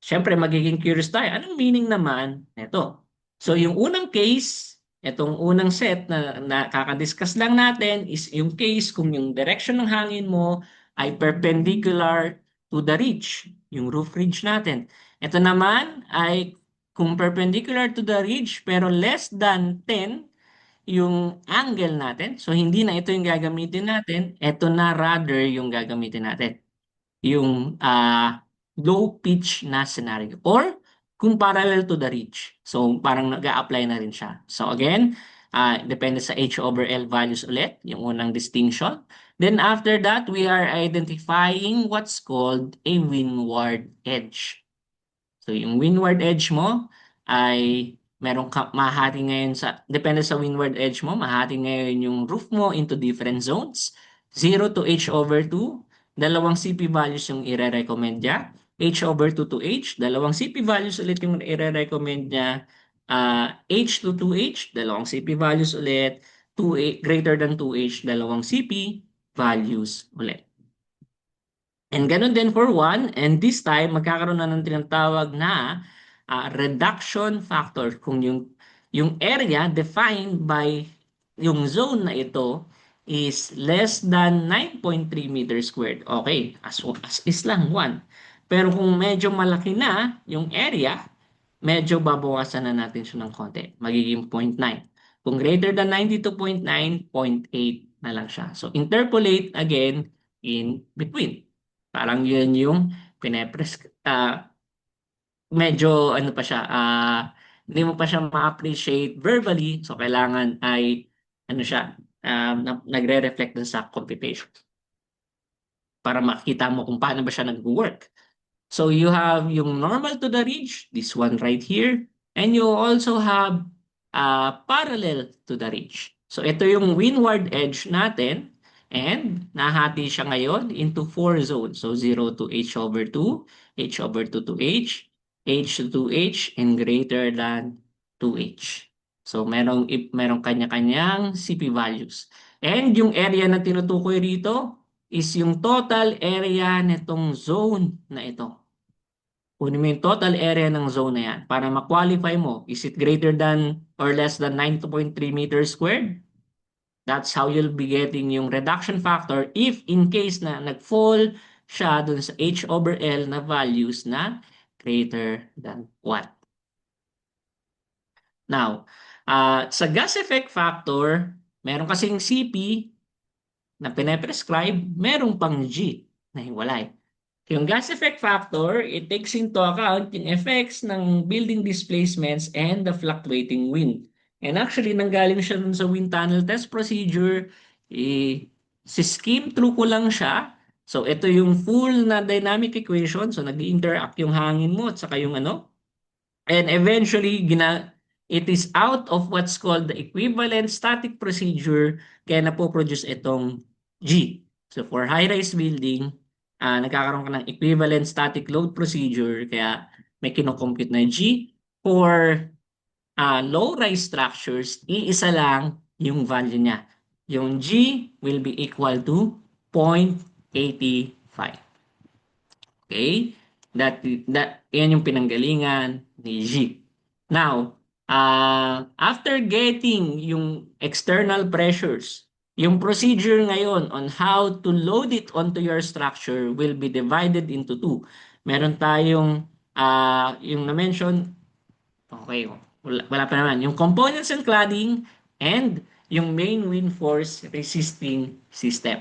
syempre, magiging curious tayo. Anong meaning naman nito? So, yung unang case, itong unang set na nakaka-discuss lang natin is yung case kung yung direction ng hangin mo ay perpendicular to the ridge, yung roof ridge natin. Ito naman ay kung perpendicular to the ridge pero less than 10 yung angle natin. So, hindi na ito yung gagamitin natin. Ito na rather yung gagamitin natin. Yung low pitch na scenario or kung parallel to the ridge. So, parang nag-a-apply na rin siya. So, again, depende sa H over L values ulit, yung unang distinction. Then, after that, we are identifying what's called a windward edge. So, yung windward edge mo ay meron ka mahati ngayon sa, depende sa windward edge mo, mahati ngayon yung roof mo into different zones. 0 to H over 2, dalawang CP values yung ire-recommend niya. H over 2 to H, dalawang CP values ulit yung ire-recommend niya. H to 2H, dalawang CP values ulit. 2H, greater than 2H, dalawang CP values ulit. And ganun din for 1, and this time, magkakaroon na ng tinatawag na reduction factor. Kung yung area defined by yung zone na ito is less than 9.3 meters squared. Okay, as is lang, 1. Pero kung medyo malaki na yung area, medyo babawasan na natin siya ng konti. Magiging 0.9. Kung greater than 92.9, 0.8 na lang siya. So, interpolate again in between. Parang yun yung pinepres... medyo ano pa siya, hindi mo pa siya ma-appreciate verbally. So, kailangan ay ano siya, nagre-reflect dun sa computation para makita mo kung paano ba siya nag-work. So you have yung normal to the ridge, this one right here, and you also have parallel to the ridge. So ito yung windward edge natin, and nahati siya ngayon into 4 zones. So 0 to h over 2, h over 2 to h to 2h, and greater than 2h. So merong kanya-kanyang CP values. And yung area na tinutukoy rito is yung total area nitong zone na ito. Kunin mo yung total area ng zone na yan para ma-qualify mo. Is it greater than or less than 92.3 meters squared? That's how you'll be getting yung reduction factor if in case na nag-fall siya dun sa H over L na values na greater than 1. Now, sa gas effect factor, meron kasing CP na pine-prescribe, merong pang G na hiwalay. Yung gas effect factor, it takes into account yung effects ng building displacements and the fluctuating wind. And actually, nanggaling siya dun sa wind tunnel test procedure. Si skim through ko lang siya. So, ito yung full na dynamic equation. So, nag-interact yung hangin mo at saka yung ano. And eventually, it is out of what's called the equivalent static procedure kaya napoproduce itong G. So, for high-rise building, nagkakaroon ka ng equivalent static load procedure kaya may kinocompute na G. For low-rise structures, iisa lang yung value niya. Yung G will be equal to 0.85. Okay? Yan yung pinanggalingan ni G. Now, after getting yung external pressures, yung procedure ngayon on how to load it onto your structure will be divided into two. Meron tayong, yung na-mention, okay, wala pa naman. Yung components and cladding and yung main wind force resisting system.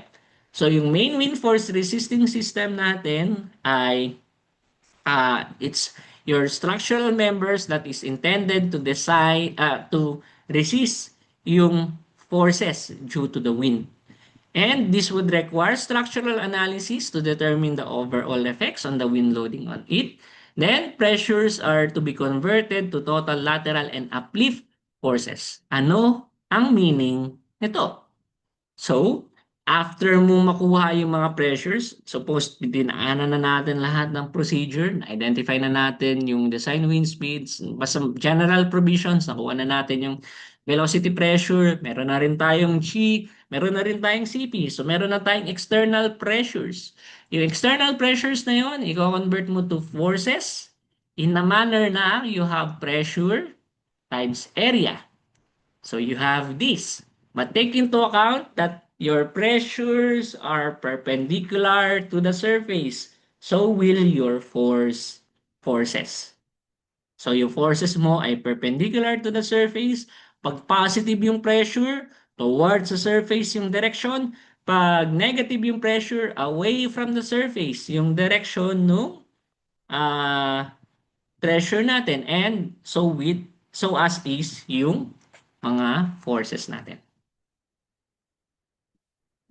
So, yung main wind force resisting system natin ay it's your structural members that is intended to to resist yung forces due to the wind. And this would require structural analysis to determine the overall effects on the wind loading on it. Then, pressures are to be converted to total lateral and uplift forces. Ano ang meaning nito? So, after mo makuha yung mga pressures, suppose dinaanan na natin lahat ng procedure, na-identify na natin yung design wind speeds, basta general provisions, nakuha na natin yung velocity pressure, meron na rin tayong G, meron na rin tayong CP, so meron na tayong external pressures. Yung external pressures na yun, i-convert mo to forces in a manner na you have pressure times area. So you have this. But take into account that your pressures are perpendicular to the surface. So will your forces. So yung forces mo ay perpendicular to the surface. Pag positive yung pressure, towards the surface yung direction. Pag negative yung pressure, away from the surface yung direction no pressure natin. And so as is yung mga forces natin.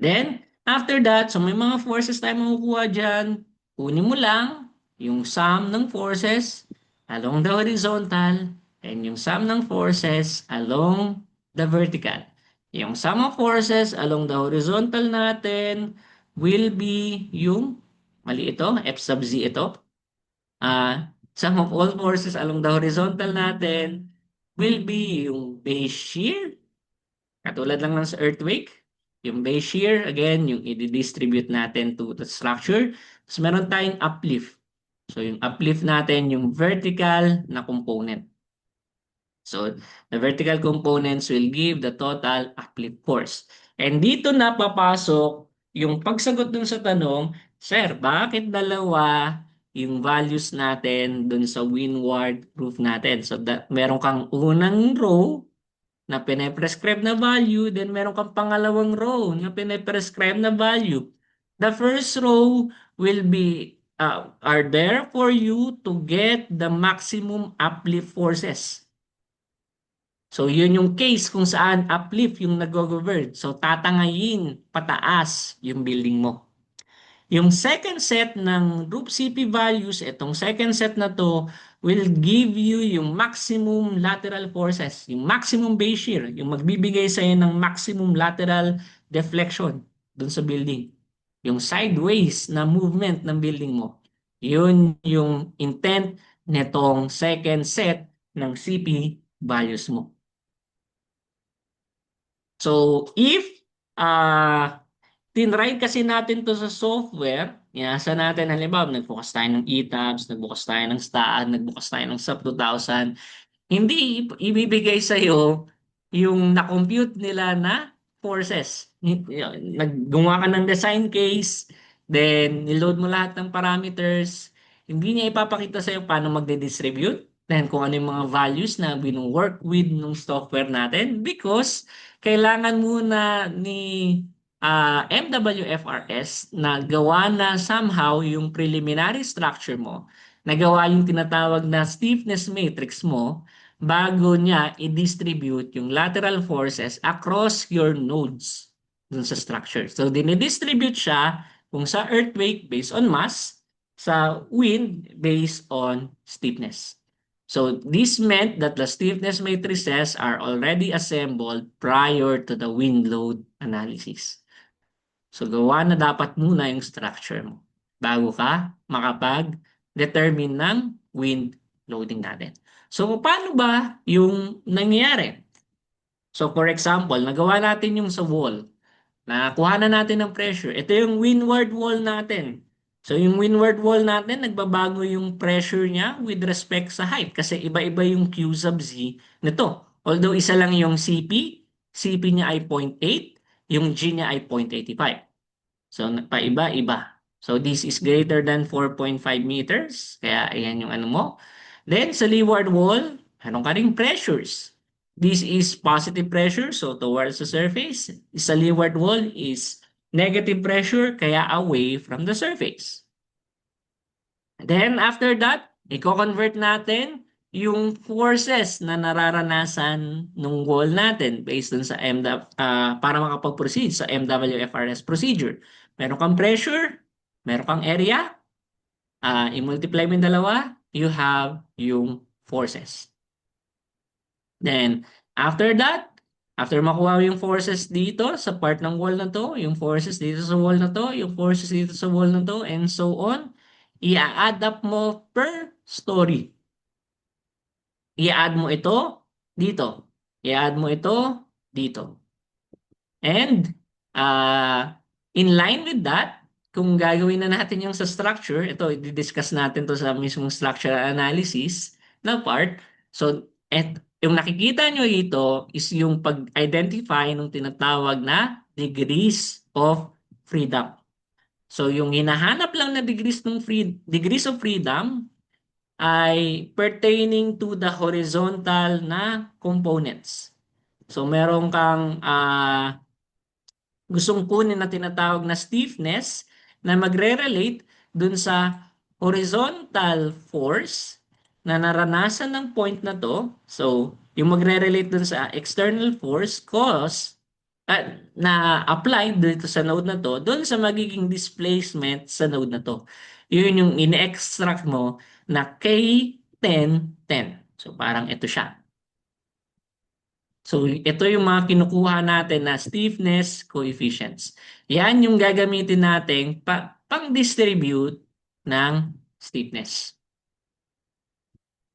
Then, after that, so may mga forces tayo makukuha dyan. Kunin mo lang yung sum ng forces along the horizontal and yung sum ng forces along the vertical. Yung sum of forces along the horizontal natin will be yung, mali ito, F sub Z ito. Sum of all forces along the horizontal natin will be yung base shear. Katulad lang ng sa earthquake. Yung base shear, again, yung i-distribute natin to the structure. Tapos meron tayong uplift. So yung uplift natin, yung vertical na component. So the vertical components will give the total uplift force. And dito na papasok yung pagsagot dun sa tanong, Sir, bakit dalawa yung values natin dun sa windward proof natin? So, meron kang unang row na pine-prescribe na value, then meron kang pangalawang row na pine-prescribe na value. The first row will be are there for you to get the maximum uplift forces. So, yun yung case kung saan uplift yung nag-govern. So, tatangayin pataas yung building mo. Yung second set ng group CP values, itong second set na to, will give you yung maximum lateral forces, yung maximum base shear, yung magbibigay sa'yo ng maximum lateral deflection dun sa building. Yung sideways na movement ng building mo. Yun yung intent nitong second set ng CP values mo. So, if tinry kasi natin to sa software, inasa natin, halimbawa, nagbukas tayo ng ETABS, nagbukas tayo ng STAAD, nagbukas tayo ng SAP 2000, hindi ibibigay sa'yo yung na-compute nila na forces. Naggumawa ka ng design case, then niload mo lahat ng parameters, hindi niya ipapakita sa'yo paano magde-distribute, then kung ano yung mga values na wino-work with ng software natin because kailangan muna ni MWFRS na gawa na somehow yung preliminary structure mo, nagawa yung tinatawag na stiffness matrix mo bago niya i-distribute yung lateral forces across your nodes dun sa structure. So, dinidistribute siya kung sa earthquake based on mass, sa wind based on stiffness. So, this meant that the stiffness matrices are already assembled prior to the wind load analysis. So, gawa na dapat muna yung structure mo bago ka makapag-determine ng wind loading natin. So, paano ba yung nangyayari? So, for example, nagawa natin yung sa wall. Nakuha na natin ng pressure. Ito yung windward wall natin. So, yung windward wall natin, nagbabago yung pressure niya with respect sa height kasi iba-iba yung Q sub Z nito. Although isa lang yung CP niya ay 0.8, yung G niya ay 0.85. So, paiba-iba. So, this is greater than 4.5 meters. Kaya, ayan yung ano mo. Then, sa leeward wall, meron ka ring pressures. This is positive pressure, so towards the surface. Sa leeward wall is negative pressure, kaya away from the surface. Then, after that, i-convert natin yung forces na nararanasan ng wall natin based dun sa para makapag-proceed sa MWFRS procedure. Meron kang pressure, meron kang area, i-multiply mo yung dalawa, you have yung forces. Then, after that, after makuha yung forces dito sa part ng wall na to, yung forces dito sa wall na to, yung forces dito sa wall na to, and so on, i-add up mo per story. I-add mo ito dito. I-add mo ito dito. And in line with that, kung gagawin na natin yung sa structure, ito, i-discuss natin to sa mismong structural analysis na part. So, yung nakikita nyo dito is yung pag-identify ng tinatawag na degrees of freedom. So, yung hinahanap lang na degrees of freedom ay pertaining to the horizontal na components. So, meron kang gustong kunin na tinatawag na stiffness na magre-relate dun sa horizontal force na naranasan ng point na to. So, yung magre-relate dun sa external force cause na applied dito sa node na to, dun sa magiging displacement sa node na to. Yun yung ine-extract mo na K1010. So, parang ito siya. So, ito yung mga kinukuha natin na stiffness coefficients. Yan yung gagamitin natin pang-distribute ng stiffness.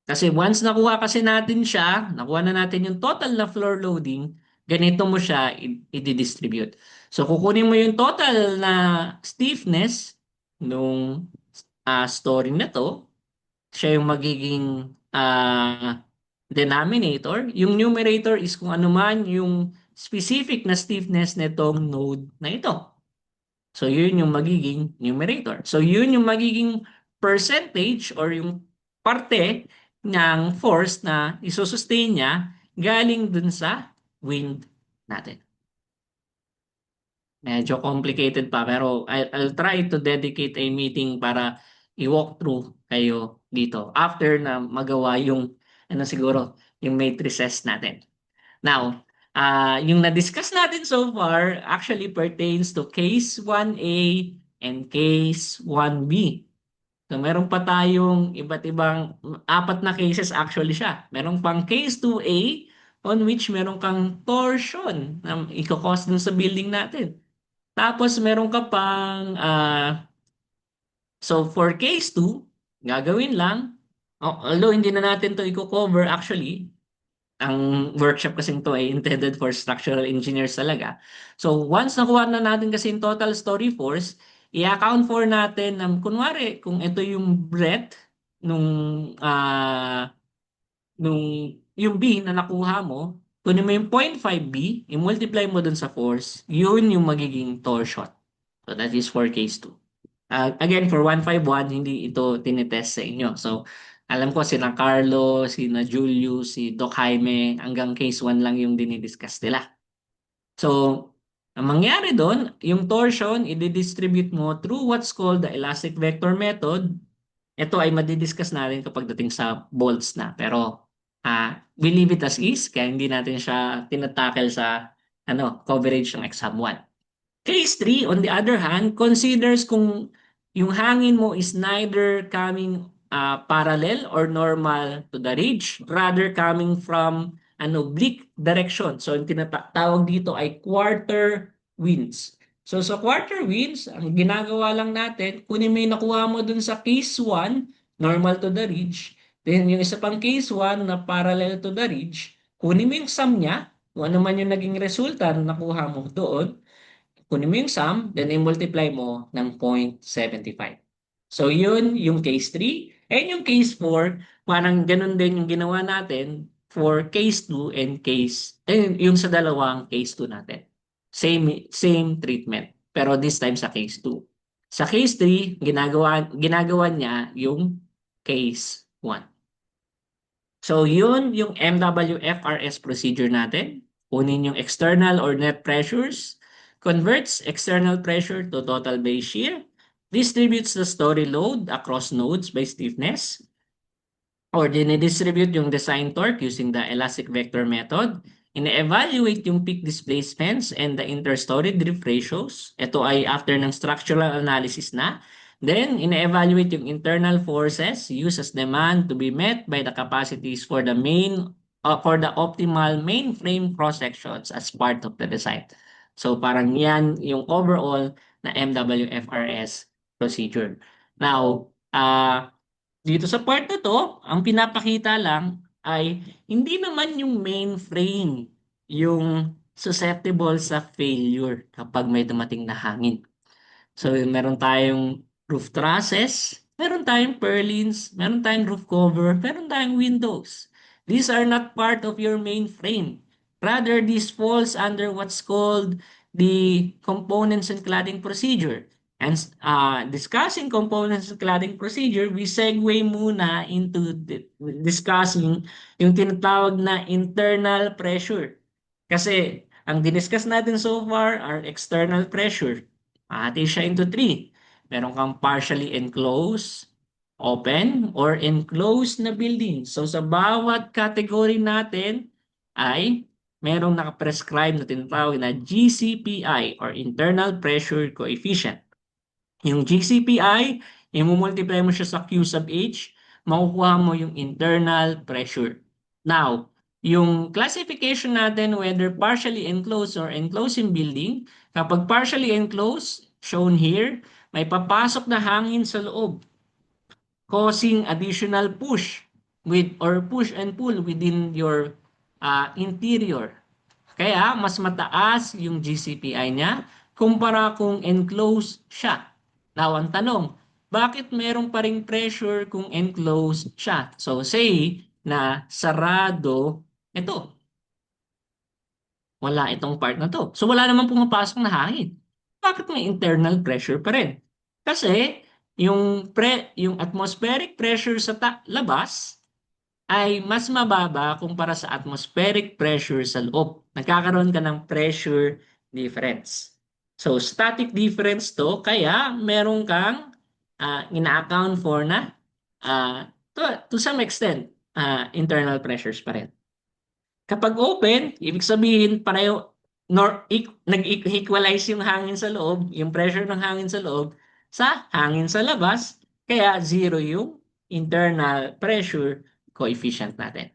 Kasi once nakuha kasi natin siya, nakuha na natin yung total na floor loading, ganito mo siya i-distribute. So, kukunin mo yung total na stiffness nung story na to, siya yung magiging denominator. Yung numerator is kung ano man yung specific na stiffness nitong node na ito. So, yun yung magiging numerator. So, yun yung magiging percentage or yung parte ng force na isusustain niya galing dun sa wind natin. Medyo complicated pa pero I'll try to dedicate a meeting para i-walk through kayo dito after na magawa yung ano siguro yung matrices natin. Now, yung na-discuss natin so far actually pertains to case 1A and case 1B. So meron pa tayong iba't ibang apat na cases actually siya. Meron pang case 2A on which meron kang torsion na iko-cause dun sa building natin. Tapos meron ka pang so for case 2, gagawin lang although hindi na natin to i-cover actually, ang workshop kasing to ay intended for structural engineers talaga. So once nakuha na natin kasi yung total story force, i-account for natin ng kunwari kung ito yung breadth nung nung yung B na nakuha mo, kunin mo yung 0.5B, i-multiply mo dun sa force, yun yung magiging torsion. So that is for case 2. Again, for 151, hindi ito tinetest sa inyo. So, alam ko sina Carlo, sina Julius, si Doc Jaime, hanggang case 1 lang yung dinidiscuss nila. So, ang mangyari doon, yung torsion, i-distribute mo through what's called the elastic vector method. Ito ay madidiscuss natin kapag dating sa bolts na. Pero, we leave it as is, kaya hindi natin siya tinatakel sa coverage ng exam 1. Case 3, on the other hand, considers kung yung hangin mo is neither coming parallel or normal to the ridge, rather coming from an oblique direction. So, yung tinatawag dito ay quarter winds. So, sa quarter winds, ang ginagawa lang natin, kunin mo yung nakuha mo dun sa case 1, normal to the ridge. Then, yung isa pang case 1 na parallel to the ridge, kunin mo yung sum niya, kung ano man yung naging resulta na nakuha mo doon, kunin mo yung sum, then i-multiply mo ng 0.75. So, yun yung case 3. And yung case 4, parang ganun din yung ginawa natin for case 2 and yung sa dalawang case 2 natin. Same treatment. Pero this time sa case 2. Sa case 3, ginagawa niya yung case 1. So, yun yung MWFRS procedure natin. Kunin yung external or net pressures, converts external pressure to total base shear, distributes the story load across nodes by stiffness, or dinidistribute yung design torque using the elastic vector method, ine-evaluate yung peak displacements and the interstory drift ratios. Ito ay after ng structural analysis na. Then, ine-evaluate yung internal forces used as demand to be met by the capacities for the for the optimal mainframe cross sections as part of the design. So, parang yan yung overall na MWFRS procedure. Now, dito sa part na to, ang pinapakita lang ay hindi naman yung main frame yung susceptible sa failure kapag may dumating na hangin. So, meron tayong roof trusses, meron tayong purlins, meron tayong roof cover, meron tayong windows. These are not part of your main frame. Rather, this falls under what's called the components and cladding procedure. And discussing components and cladding procedure, we segue muna into discussing yung tinatawag na internal pressure. Kasi ang diniscuss natin so far are external pressure. Ate siya into three. Meron kang partially enclosed, open, or enclosed na building. So sa bawat category natin ay merong nakaprescribe na tinatawag na GCPI or internal pressure coefficient. Yung GCPI, i-multiply mo siya sa Q sub H, makukuha mo yung internal pressure. Now, yung classification natin whether partially enclosed or enclosed in building, kapag partially enclosed, shown here, may papasok na hangin sa loob, causing additional push or push and pull within your interior. Kaya mas mataas yung GCPI niya kumpara kung enclosed siya. Now, ang tanong, bakit meron pa ring pressure kung enclosed siya? So, say na sarado, ito, wala itong part na to. So wala namang pumapasok na hangin. Bakit may internal pressure pa rin? Kasi yung atmospheric pressure sa labas ay mas mababa kumpara sa atmospheric pressure sa loob. Nagkakaroon ka ng pressure difference. So static difference to, kaya meron kang ina-account for na to some extent internal pressures pa rin. Kapag open, ibig sabihin pareho nag-equalize yung hangin sa loob, yung pressure ng hangin sa loob sa hangin sa labas, kaya zero yung internal pressure coefficient natin.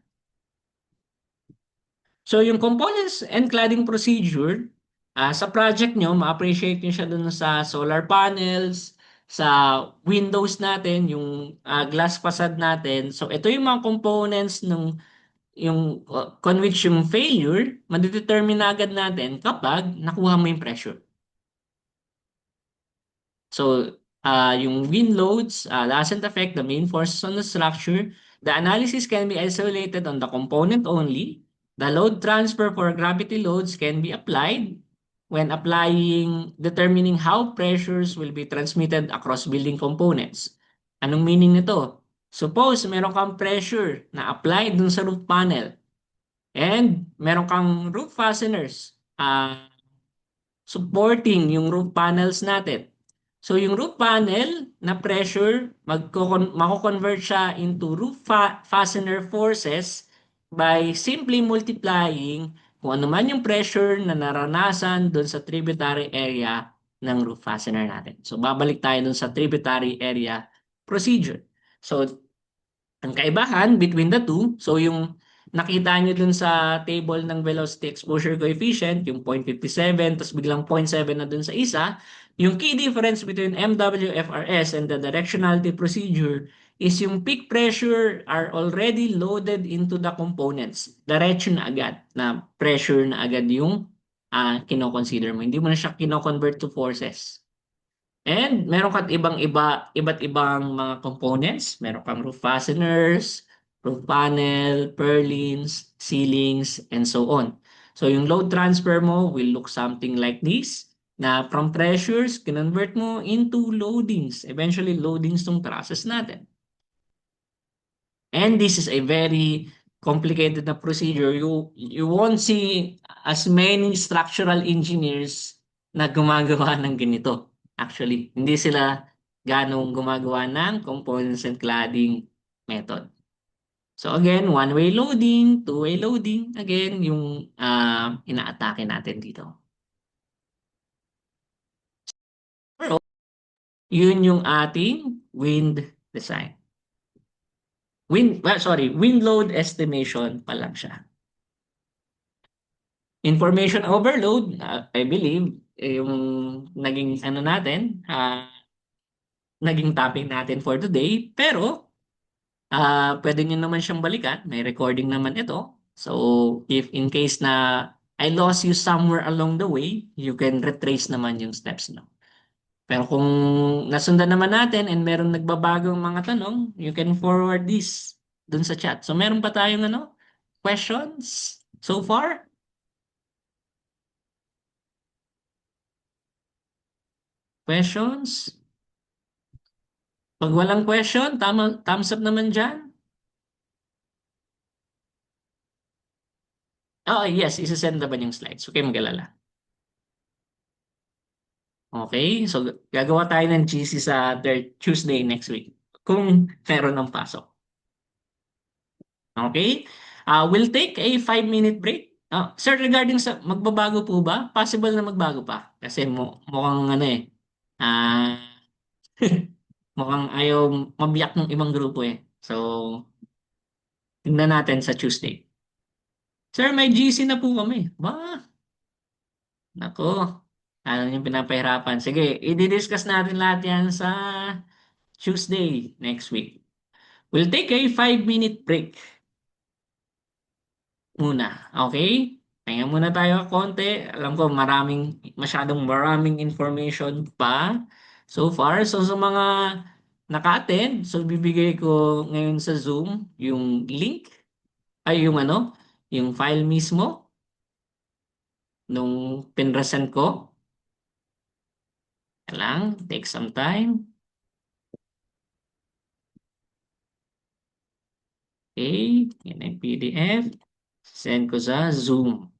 So yung components and cladding procedure, sa project nyo, ma-appreciate nyo siya dun sa solar panels, sa windows natin, yung glass facade natin. So ito yung mga components ng yung on which yung failure, madedetermine na agad natin kapag nakuha mo yung pressure. So, yung wind loads doesn't affect the main forces on the structure. The analysis can be isolated on the component only. The load transfer for gravity loads can be applied when determining how pressures will be transmitted across building components. Anong meaning nito? Suppose meron kang pressure na applied dun sa roof panel and meron kang roof fasteners supporting yung roof panels natin. So yung roof panel na pressure, mako-convert siya into roof fastener forces by simply multiplying kung ano man yung pressure na naranasan doon sa tributary area ng roof fastener natin. So babalik tayo doon sa tributary area procedure. So ang kaibahan between the two, so yung nakita nyo dun sa table ng velocity exposure coefficient, yung 0.57, tapos biglang 0.7 na dun sa isa, yung key difference between MWFRS and the directionality procedure is yung peak pressure are already loaded into the components. Diretso na agad, na pressure na agad yung kino-consider mo. Hindi mo na siya kino-convert to forces. And meron kang iba't ibang mga components. Meron kang roof fasteners, roof panel, purlins, ceilings, and so on. So yung load transfer mo will look something like this, na from pressures, convert mo into loadings. Eventually, loadings tong process natin. And this is a very complicated na procedure. You won't see as many structural engineers na gumagawa ng ganito. Actually, hindi sila ganong gumagawa ng components and cladding method. So again, one-way loading, two-way loading, again, yung ina-atake natin dito. Pero, yun yung ating wind design. Wind load estimation pa lang siya. Information overload, I believe, yung naging ano natin, naging topic natin for today. Pero, pwede nyo naman siyang balikan. May recording naman ito. So, if in case na I lost you somewhere along the way, you can retrace naman yung steps, no? Pero kung nasundan naman natin and meron nagbabagong mga tanong, you can forward this dun sa chat. So, meron pa tayong questions so far? Questions? Pag walang question, thumbs up naman dyan. Oh, yes, isasend naman yung slides. Okay, mag-alala. Okay, so gagawa tayo ng GC sa Tuesday next week. Kung meron ng pasok. Okay? We'll take a 5-minute break. Sir, regarding sa magbabago po ba? Possible na magbago pa. Kasi mukhang ah, mukhang ayaw mabiyak ng ibang grupo eh. So, tingnan natin sa Tuesday. Sir, may GC na po kami. Ba? Nako. Ano yung pinapahirapan? Sige, i-discuss natin lahat yan sa Tuesday next week. We'll take a 5-minute break muna. Okay? Kaya muna tayo konti. Alam ko masyadong maraming information pa so far. So sa mga naka-attend, so bibigay ko ngayon sa Zoom yung link, ay yung yung file mismo. nung pinresent ko. Lang, take some time. Okay, yan ang PDF. Send ko sa Zoom.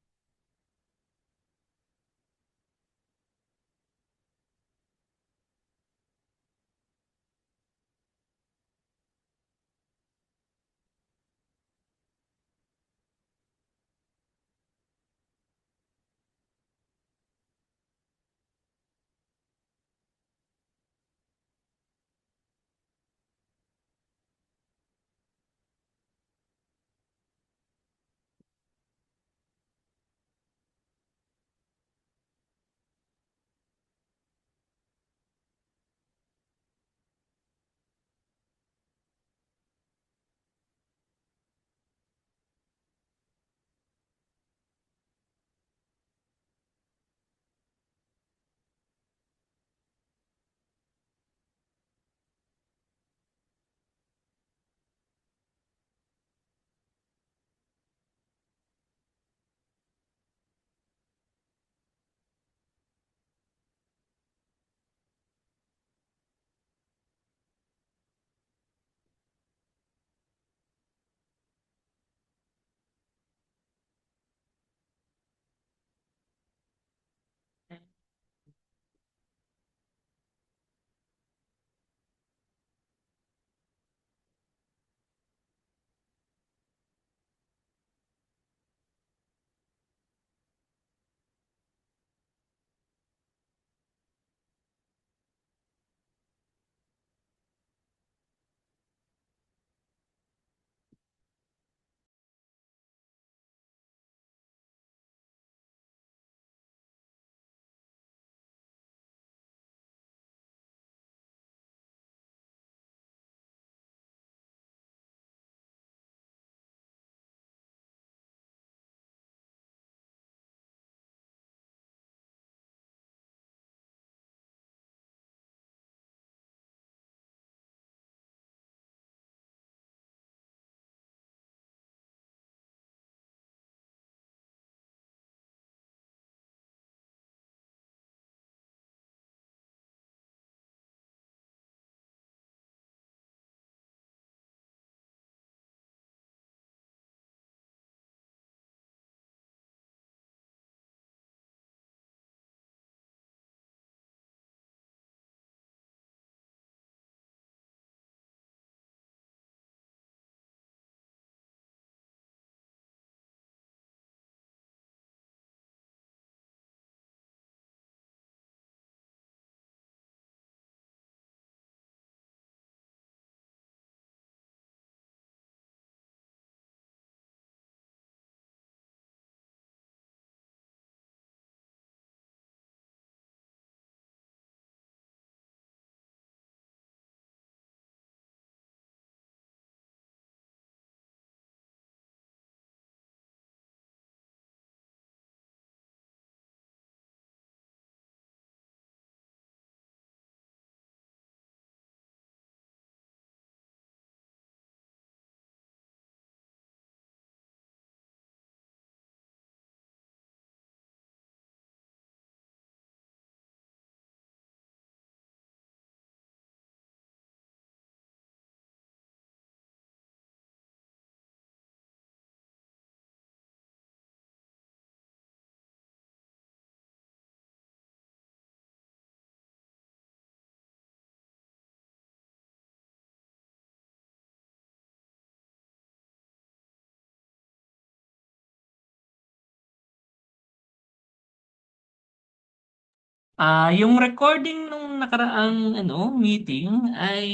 Yung recording nung nakaraang meeting ay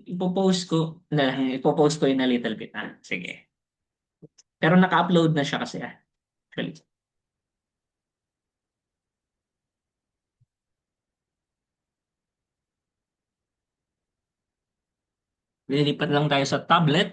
ipopost ko in a little bit. Sige. Pero naka-upload na siya kasi actually. Lilipat lang tayo sa tablet.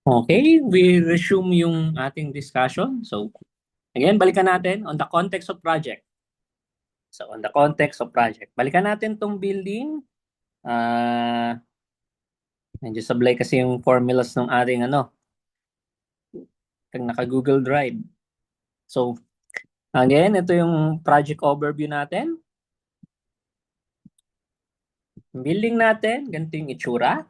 Okay, we resume yung ating discussion. So, again, balikan natin on the context of project. So, on the context of project. Balikan natin tong building. Medyo sablay kasi yung formulas ng ating pag naka-Google Drive. So, again, ito yung project overview natin. Yung building natin, ganito yung itsura.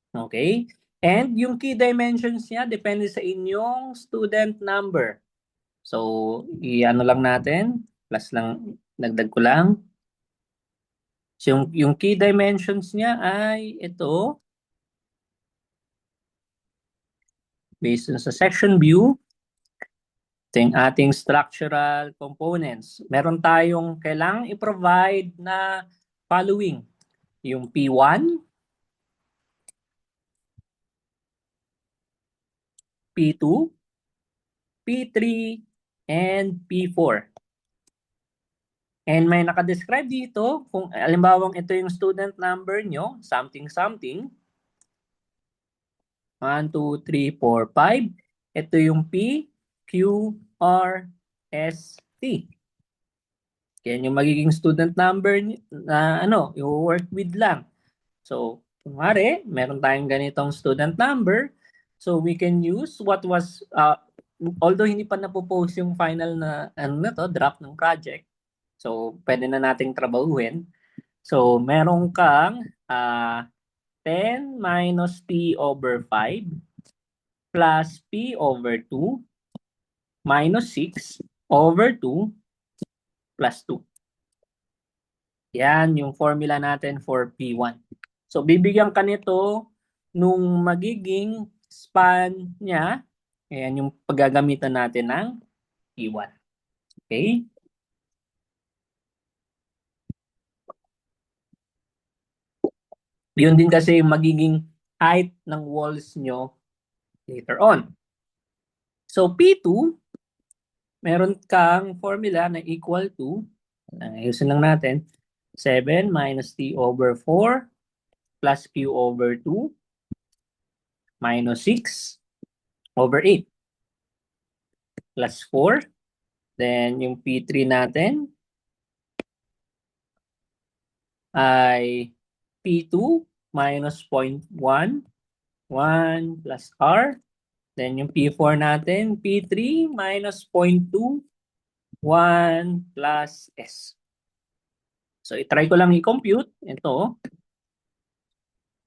Okay? And yung key dimensions niya, depende sa inyong student number. So, i-ano lang natin, plus lang, dagdag ko lang. So, yung key dimensions niya ay ito, based on sa section view, ito yung ating structural components. Meron tayong kailangang i-provide na following. Yung P1, P2, P3, and P4. And may nakadescribe dito, kung alimbawang ito yung student number nyo, something, 1, 2, 3, 4, 5. Ito yung P, Q, R, S, T. Yan yung magiging student number na i-work with lang. So, kunwari, meron tayong ganitong student number. So, we can use what was, although hindi pa napopost yung final na, draft ng project. So, pwede na nating trabahuin. So, meron kang 10 minus P over 5 plus P over 2 minus 6 over 2 plus 2. Yan yung formula natin for P1. So, bibigyan ka nito nung magiging span niya. Ayan yung paggagamitan natin ng P1. Okay? Yun din kasi yung magiging height ng walls nyo later on. So, P2, meron kang formula na equal to, ayusin lang natin, 7 minus T over 4 plus Q over 2 minus 6 over 8 plus 4. Then, yung P3 natin ay P2 minus 0.1, 1 plus R. Then, yung P4 natin, P3 minus 0.2, 1 plus S. So, itry ko lang i-compute. Ito,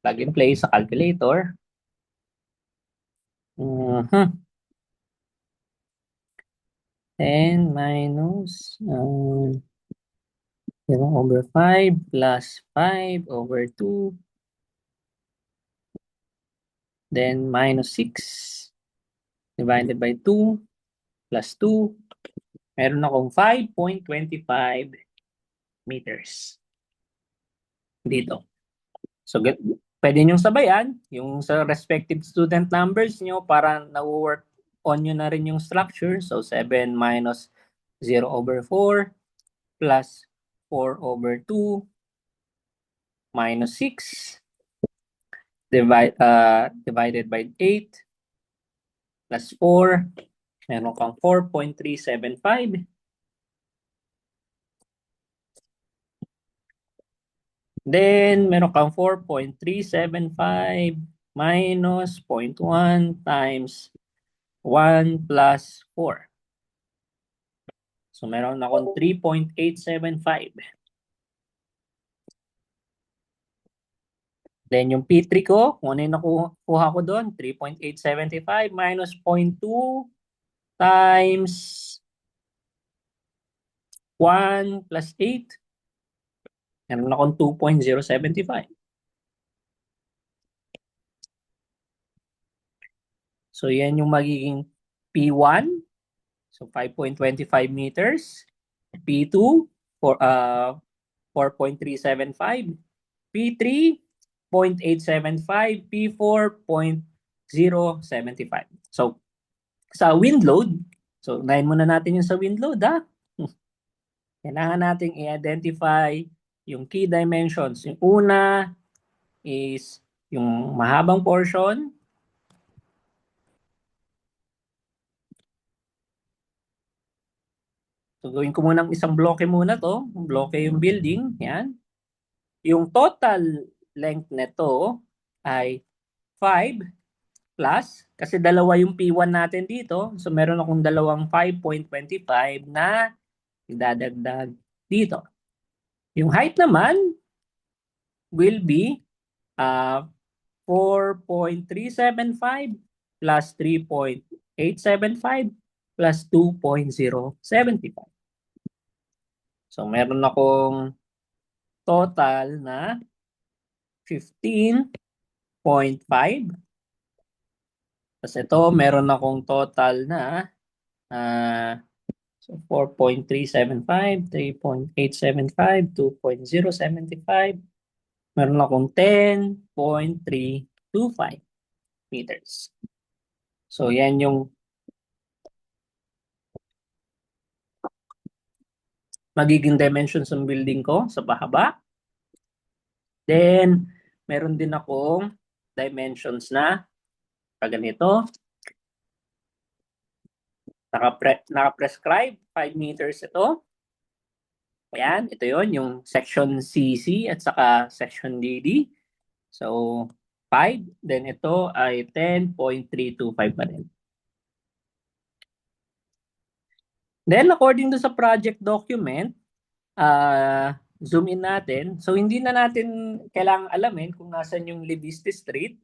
plug and play sa calculator. 10 minus 0 over 5 plus 5 over 2. Then minus 6 divided by 2 plus 2. Meron akong 5.25 meters dito. So, pwede nyo sabayan yung sa respective student numbers nyo para na-work on nyo na rin yung structure. So, 7 minus 0 over 4 plus 4 over 2 minus 6 divided by 8 plus 4. Meron kang 4.375. Then, meron kang 4.375 minus 0.1 times 1 plus 4. So, meron akong 3.875. Then, yung P3 ko, kung ano yung nakuha ko doon, 3.875 minus 0.2 times 1 plus 8. Meron akong 2.075. So, yan yung magiging P1. So, 5.25 meters. P2, 4.375. P3, 0.875. P4, 0.075. So, sa wind load, so, unahin muna natin yung sa wind load, ha? Kailangan nating i-identify yung key dimensions. Yung una is yung mahabang portion. So gawin ko muna isang bloke muna to. Bloke yung building. Yan. Yung total length nito ay 5 plus, kasi dalawa yung P1 natin dito. So meron akong dalawang 5.25 na idadagdag dito. Yung height naman will be 4.375 plus 3.875 plus 2.075. So meron akong total na 15.5. Tapos ito, meron akong total na so 4.375, 3.875, 2.075. Meron akong 10.325 meters. So yan yung magiging dimensions ng building ko sa pahaba. Then, meron din akong dimensions na ganito. Naka-prescribe 5 meters ito. Ayan, ito yon yung section CC at saka section DD. So, 5. Then ito ay 10.325 pa rin. Then, according to sa project document, zoom in natin. So, hindi na natin kailangang alamin kung nasan yung Libiste Street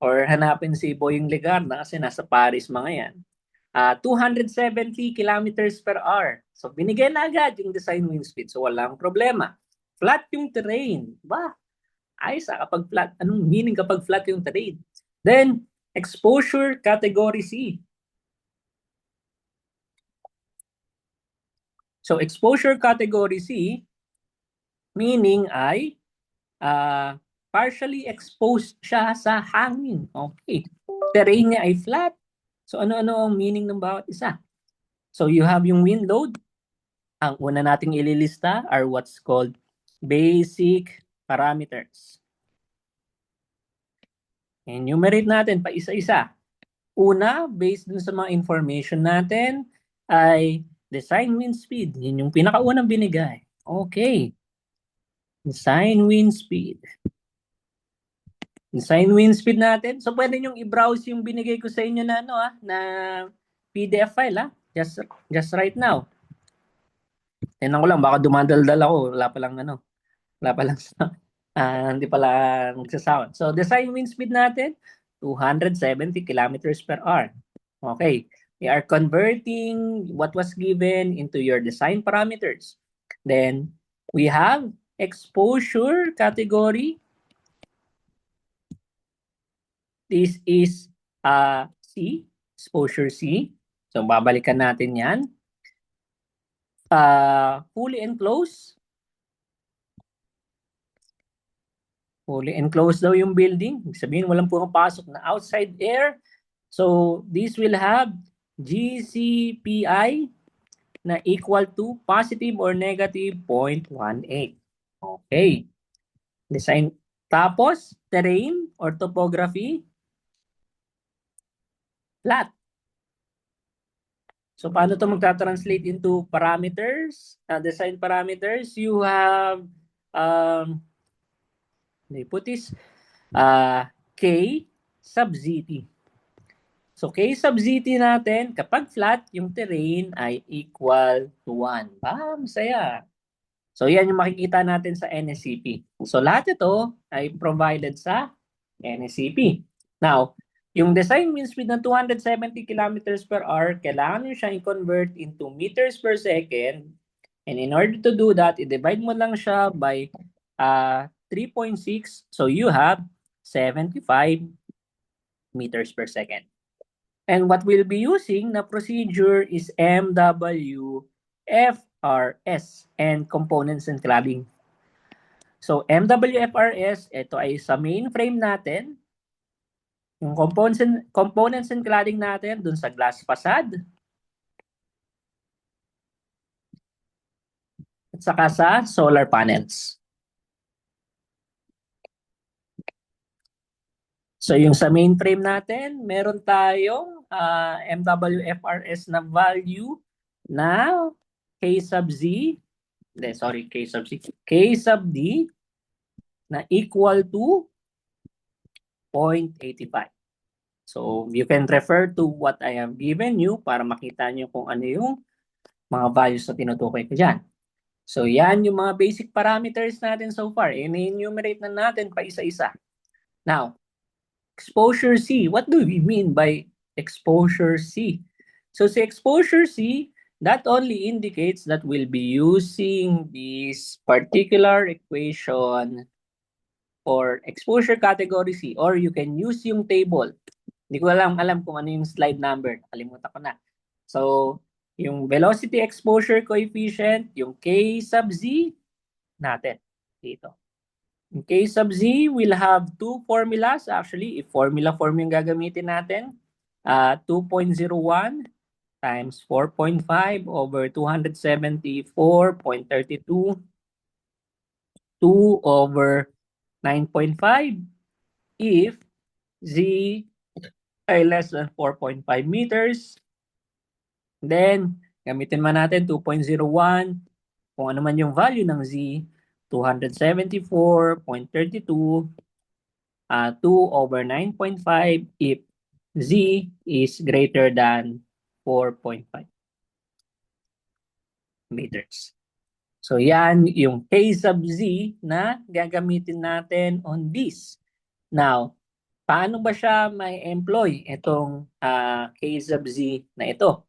or hanapin si Boying Legarda kasi nasa Paris mga yan. 270 kilometers per hour. So, binigay na agad yung design wind speed. So, walang problema. Flat yung terrain. Ba? Ayos kapag flat. Anong meaning kapag flat yung terrain? Then, exposure category C. So, exposure category C, meaning ay partially exposed siya sa hangin. Okay. Terrain niya ay flat. So, ano-ano ang meaning ng bawat isa? So, you have yung wind load. Ang una nating ililista are what's called basic parameters. Enumerate natin pa isa-isa. Una, based dun sa mga information natin, ay design wind speed. Yun yung pinakaunang binigay. Okay. Design wind speed. Design wind speed natin. So, pwede nyo i-browse yung binigay ko sa inyo na, na PDF file, just right now. Tingnan ko lang, baka dumadaldal ako. Wala pa lang hindi pala nagsasound. So, design wind speed natin, 270 kilometers per hour. Okay. We are converting what was given into your design parameters. Then, we have exposure category. This is C, exposure C. So, babalikan natin yan. Fully enclosed. Fully enclosed daw yung building. Ibig sabihin, walang pumapasok na outside air. So, this will have GCPI na equal to positive or negative 0.18. Okay. Design. Tapos, terrain or topography, flat. So, paano ito magta-translate into parameters? Design parameters, you have, put this, K sub ZT. So, K sub ZT natin, kapag flat, yung terrain ay equal to 1. Masaya. So, yan yung makikita natin sa NSCP. So, lahat ito ay provided sa NSCP. Now, yung design wind speed ng 270 kilometers per hour, kailangan nyo siyang i-convert into meters per second. And in order to do that, i-divide mo lang siya by 3.6. So, you have 75 meters per second. And what we'll be using na procedure is MWFRS and components and cladding. So MWFRS, ito ay sa main frame natin. Yung components and cladding natin dun sa glass facade. At saka sa solar panels. So yung sa main frame natin, meron tayong MWFRS na value na K sub Z, K sub C, K sub D na equal to 0.85. So, you can refer to what I have given you para makita nyo kung ano yung mga values na tinutukoy ko dyan. So, yan yung mga basic parameters natin so far. I-enumerate na natin pa isa-isa. Now, exposure C. What do we mean by exposure C? So, sa exposure C, that only indicates that we'll be using this particular equation for exposure category C, or you can use yung table. Hindi ko alam kung ano yung slide number. Nakalimutan ko na. So, yung velocity exposure coefficient, yung K sub Z natin dito. In K sub Z, we'll have two formulas. Actually, if formula form yung gagamitin natin, 2.01 times 4.5 over 274.32, 2 over 9.5 if Z ay less than 4.5 meters. Then, gamitin man natin 2.01, kung ano man yung value ng Z, 274.32, 2 over 9.5 if Z is greater than 4.5 meters. So yan yung K sub Z na gagamitin natin on this. Now, paano ba siya may employ itong K sub Z na ito?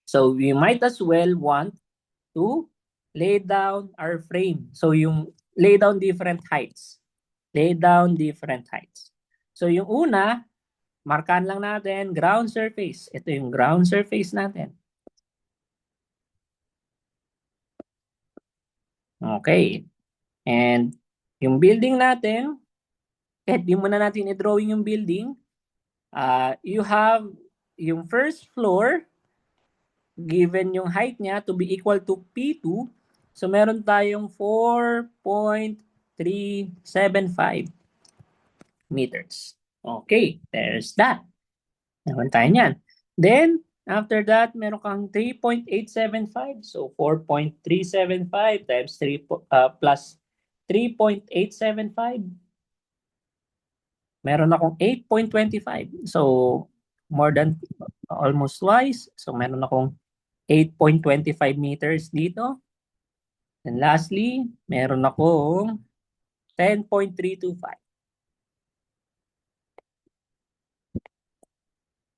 So we might as well want to lay down our frame. So yung lay down different heights. Lay down different heights. So yung una, markahan lang natin ground surface. Ito yung ground surface natin. Okay. And yung building natin, kahit di muna natin i-drawing yung building, you have yung first floor, given yung height niya to be equal to P2. So meron tayong 4.375 meters. Okay, there's that. Meron tayo niyan. Then, after that, meron kang 3.875. So, 4.375 times 3 plus 3.875. Meron akong 8.25. So, more than almost twice. So, meron akong 8.25 meters dito. And lastly, meron akong 10.325.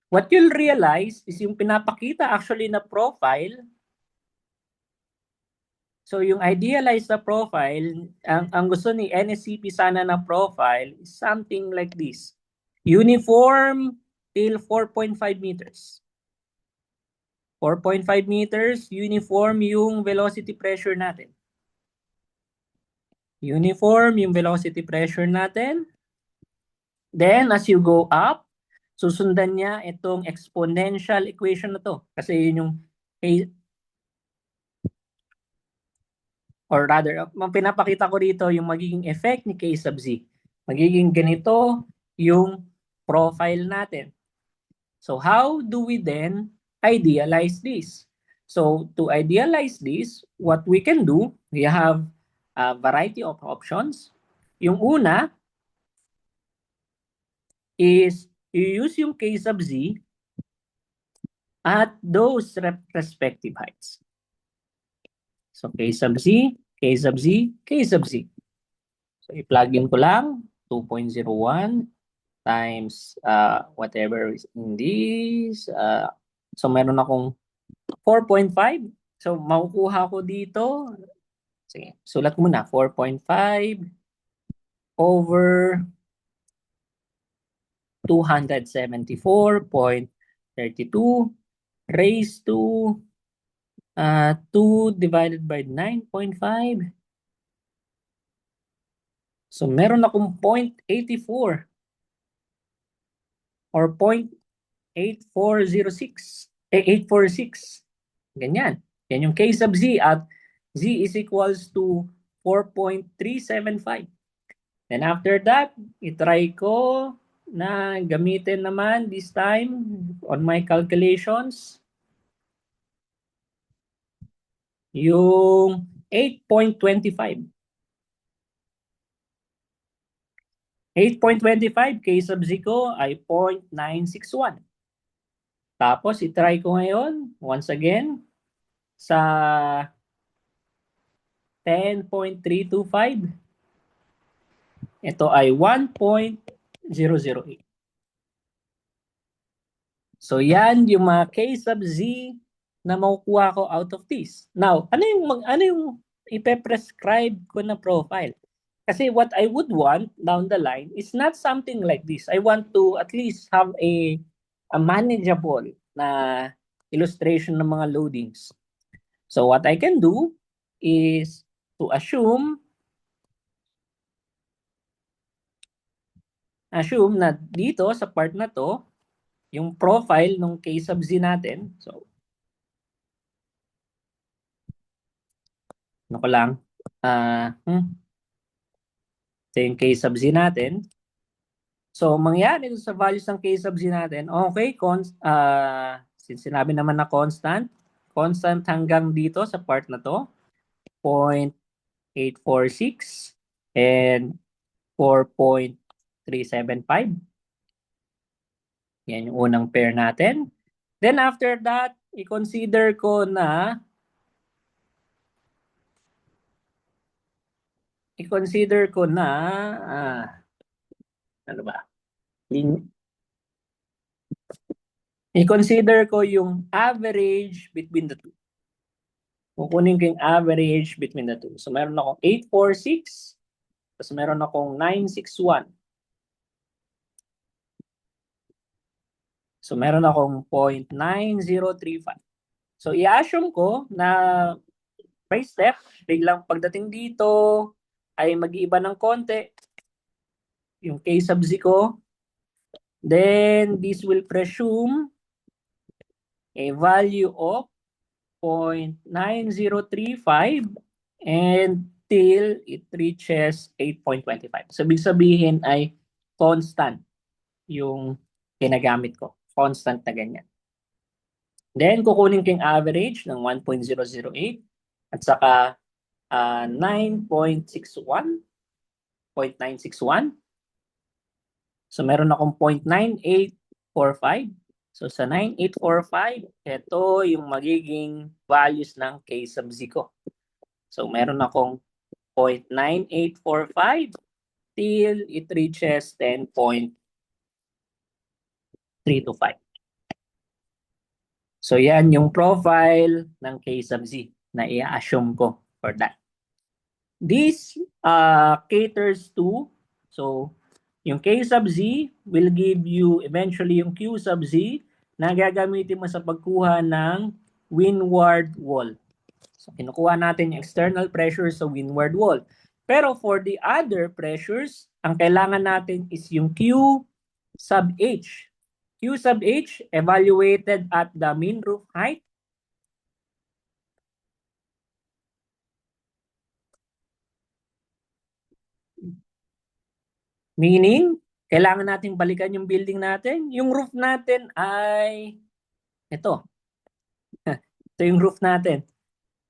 What you'll realize is yung pinapakita actually na profile. So yung idealized na profile, ang gusto ni NSCP sana na profile is something like this. Uniform till 4.5 meters. 4.5 meters, uniform yung velocity pressure natin. Uniform yung velocity pressure natin. Then as you go up, susundan niya itong exponential equation na to. Kasi yun yung, or rather, pinapakita ko rito yung magiging effect ni K sub Z. Magiging ganito yung profile natin. So how do we then idealize this? So to idealize this, what we can do, we have a variety of options. Yung una is you use yung K sub Z at those respective heights. So K sub Z, K sub Z, K sub Z. So i-plug in ko lang 2.01 times whatever is in this. So meron akong 4.5. So makukuha ko dito. Sige, sulat ko muna. 4.5 over 274.32 raised to 2 divided by 9.5. So meron akong 0.84 or 0.8406. 846. Ganyan. Yan yung K sub Z at Z is equals to 4.375. Then after that, itry ko na gamitin naman this time on my calculations. Yung 8.25. 8.25 K sub z ko ay 0.961. Tapos, itry ko ngayon, once again, sa 10.325. Ito ay 1.008. So, yan yung mga K sub z na makukuha ko out of this. Now, ano yung ipe-prescribe ko na profile? Kasi what I would want down the line is not something like this. I want to at least have a manageable na illustration ng mga loadings. So what I can do is to assume na dito sa part na to, yung profile ng K sub z natin. So, ano ko lang, ito yung K sub z natin. So, mangyari sa values ng K sub z natin, okay, since sinabi naman na constant hanggang dito sa part na to, 0.846 and 4.375. Yan yung unang pair natin. Then after that, i-consider ko na ano ba? I-consider ko yung average between the two. Kukunin ko yung average between the two. So meron akong 846, tapos meron akong 961. So meron akong 0.9035. So i-assume ko na by step, biglang pagdating dito ay mag-iiba ng konti yung K sub z ko. Then this will presume a value of 0.9035 until it reaches 8.25. So, ibig sabihin ay constant yung ginagamit ko. Constant na ganyan. Then, kukunin ko yung average ng 1.008 at saka 9.61. 0.961. So, meron akong 0.9845. So, sa 9845, ito yung magiging values ng K sub z ko. So, meron akong 0.9845 till it reaches 10.325. So, yan yung profile ng K sub z na i-assume ko for that. This caters to, so, yung K sub z will give you eventually yung Q sub z na gagamitin mo sa pagkuha ng windward wall. So, kinukuha natin yung external pressure sa windward wall. Pero for the other pressures, ang kailangan natin is yung Q sub H. Q sub H evaluated at the mean roof height. Meaning, kailangan nating balikan yung building natin. Yung roof natin ay ito. Ito yung roof natin.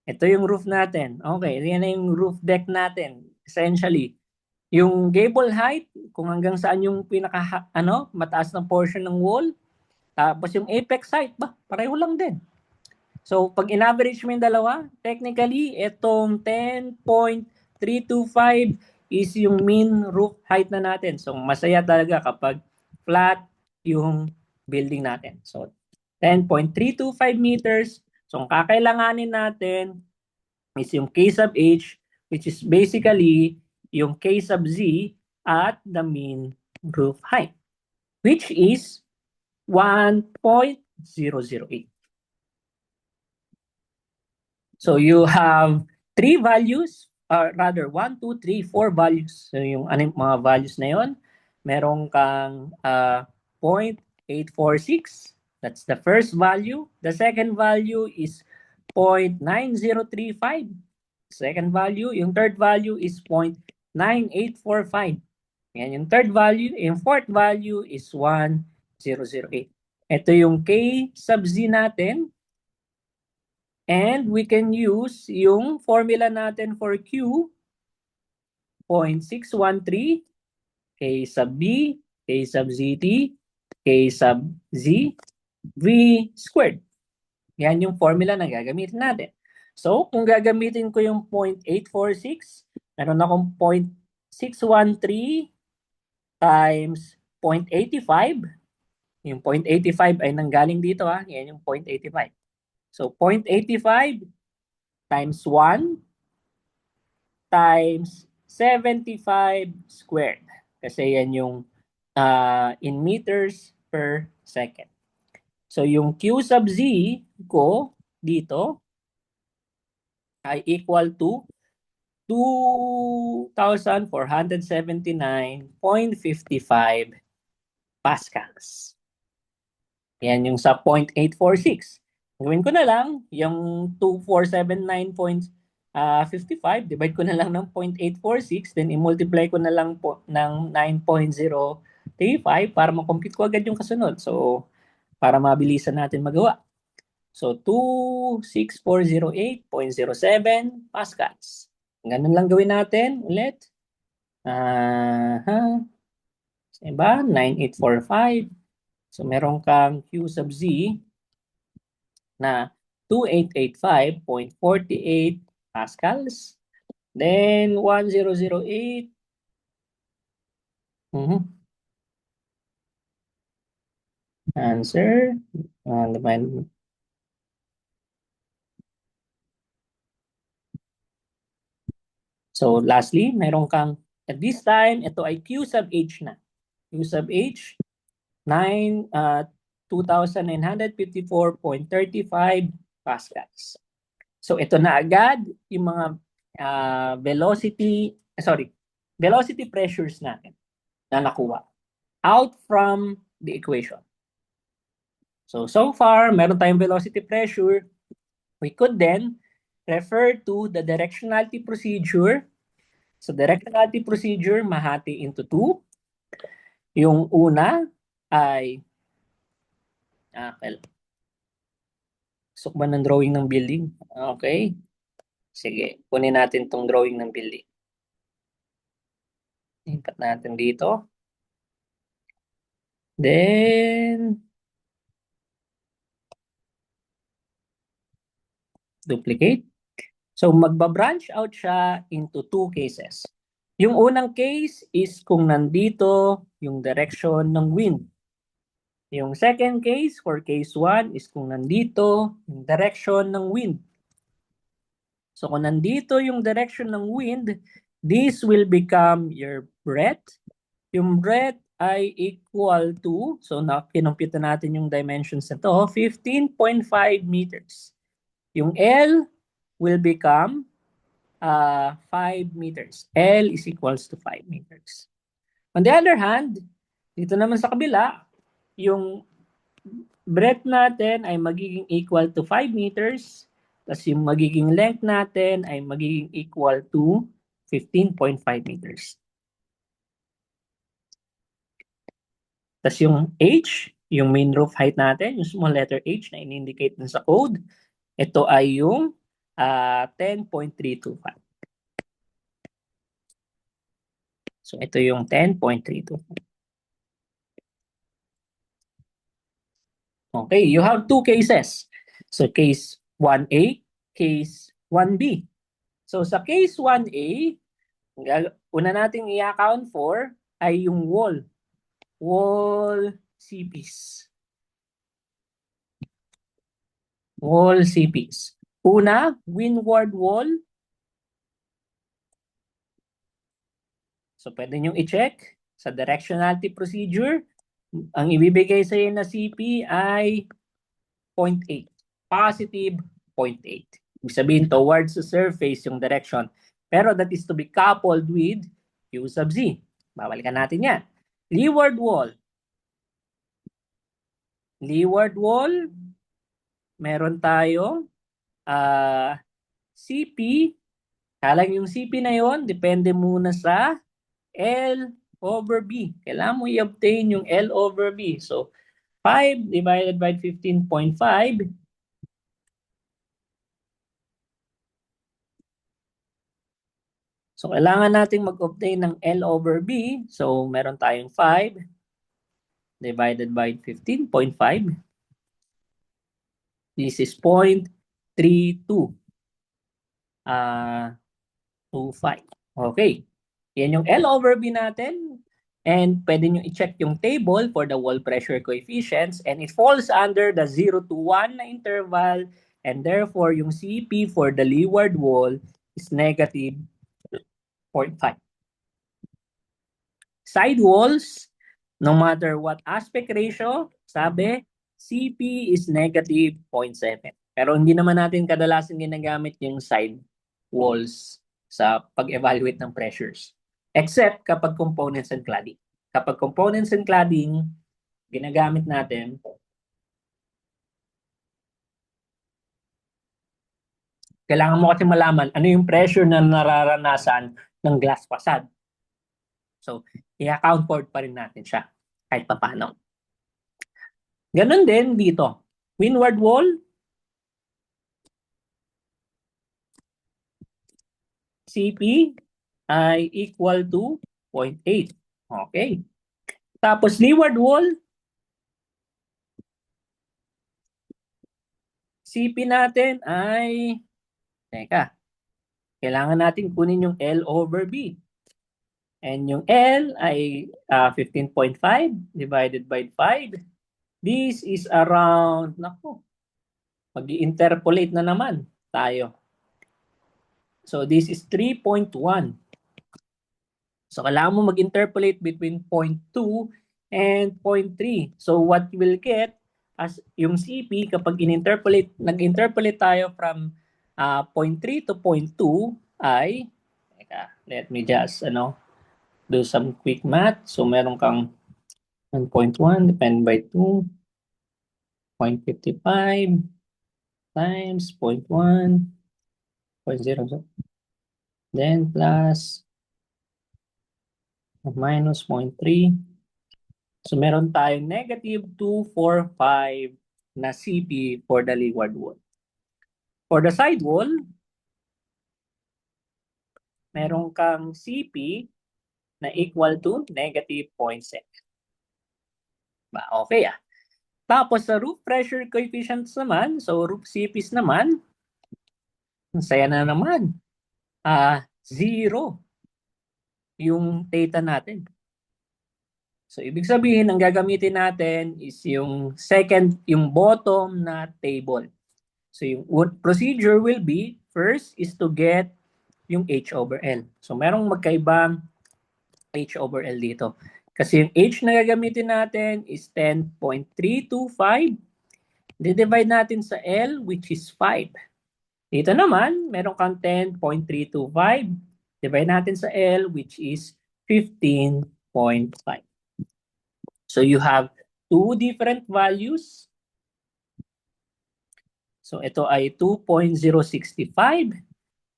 Ito yung roof natin. Okay, yan na yung roof deck natin. Essentially, yung gable height, kung hanggang saan yung mataas na portion ng wall. Tapos yung apex height, pareho lang din. So, pag in-average mo yung dalawa, technically, itong 10.325 is yung mean roof height na natin. So, masaya talaga kapag flat yung building natin. So, 10.325 meters. So, ang kakailanganin natin is yung K sub H, which is basically yung K sub Z at the mean roof height, which is 1.008. So you have three values, or rather 1, 2, 3, 4 values. So yung mga values na yon, meron kang 0.846. That's the first value. The second value is 0.9035. Second value. Yung third value is 0.9845. Yan yung third value. Yung fourth value is 1.008. Ito yung K sub Z natin. And we can use yung formula natin for Q, 0.613 K sub B, K sub ZT, K sub Z, V squared. Yan yung formula na gagamitin natin. So, kung gagamitin ko yung 0.846, meron akong 0.613 times 0.85. Yung 0.85 ay nanggaling dito ha. Yan yung 0.85. So, 0.85 times 1 times 75 squared. Kasi yan yung in meters per second. So, yung Q sub Z ko dito ay equal to 2,479.55 pascals. Yan yung sa 0.846. Gawin ko na lang yung 2,479.55, divide ko na lang ng 0.846, then i-multiply ko na lang po ng 9.035 para makompute ko agad yung kasunod. So, para mabilisan natin magawa. So, 2,6,408.07 pascals. Ganun lang gawin natin ulit. Diba? 9,845. So, meron kang Q sub Z na 2,885.48 pascals. Then, 1,008. Answer. So, lastly, meron kang, at this time, ito ay Q sub H na. Q sub H, 2,954.35 pascals. So, ito na agad yung mga velocity pressures natin na nakuha out from the equation. So far, meron tayong velocity pressure. We could then refer to the directionality procedure. So, directionality procedure, mahati into two. Yung una ay gusto ba ng drawing ng building? Okay. Sige, kunin natin tong drawing ng building. Ipat natin dito. Then, duplicate. So, magba-branch out siya into two cases. Yung unang case is kung nandito yung direction ng wind. Yung second case, for case 1, is kung nandito yung direction ng wind. So kung nandito yung direction ng wind, this will become your breadth. Yung breadth ay equal to, so kinumpute natin yung dimensions nito, 15.5 meters. Yung L will become 5 meters. L is equals to 5 meters. On the other hand, dito naman sa kabila, yung breadth natin ay magiging equal to 5 meters, tapos yung magiging length natin ay magiging equal to 15.5 meters. Tapos yung H, yung main roof height natin, yung small letter H na in-indicate dun sa code, ito ay yung 10.325. So ito yung 10.325. Okay, you have two cases. So case 1A, case 1B. So sa case 1A, una nating i-account for ay yung wall CPs. Wall CPs. Una, windward wall. So pwede nyo i-check sa directionality procedure. Ang ibibigay sa iyo na CP ay 0.8. Positive 0.8. Ibig sabihin towards the surface yung direction. Pero that is to be coupled with Q sub Z. Babalikan natin yan. Leeward wall. Leeward wall, meron tayo CP. Kalang yung CP na yon, depende muna sa L over B. Kailangan mo i-obtain yung L over B. So, 5 divided by 15.5 So, kailangan nating mag-obtain ng L over B. So, meron tayong 5 divided by 15.5. This is 0.32. 25. Okay. Yan yung L over B natin. And pwede nyo i-check yung table for the wall pressure coefficients. And it falls under the 0 to 1 na interval. And therefore, yung CP for the leeward wall is negative 0.5. Side walls, no matter what aspect ratio, sabi, CP is negative 0.7. Pero hindi naman natin kadalasan ginagamit yung side walls sa pag-evaluate ng pressures. Except kapag components and cladding. Kapag components and cladding, ginagamit natin, kailangan mo kasi malaman ano yung pressure na nararanasan ng glass facade. So, i-account for pa rin natin siya kahit paano. Ganon din dito. Windward wall, CP ay equal to 0.8. Okay. Tapos leeward wall, CP natin ay, teka, kailangan natin kunin yung L over B. And yung L ay 15.5 divided by 5. This is around, naku, mag-i-interpolate na naman tayo. So this is 3.1. So kailangan mo mag-interpolate between 0.2 and 0.3. So what you will get as yung CP kapag nag-interpolate tayo from 0.3 to 0.2 ay, let me just do some quick math. So meron kang 1.1 divided by 2, 0.55 times 0.1, 0.0, then plus minus 0.3. So meron tayong negative 245 na CP for the leeward wall. For the side wall, meron kang CP na equal to negative 0.7. Okay ah. Tapos sa roof pressure coefficients naman, so roof CPs naman, ang saya na naman. 0 yung theta natin. So ibig sabihin, ang gagamitin natin is yung bottom na table. So yung procedure will be, first is to get yung H over L. So merong magkaibang H over L dito. Kasi yung H na gagamitin natin is 10.325. Divide natin sa L, which is 5. Dito naman, meron kang 10.325. Divide natin sa L, which is 15.5. So you have two different values. So ito ay 2.065.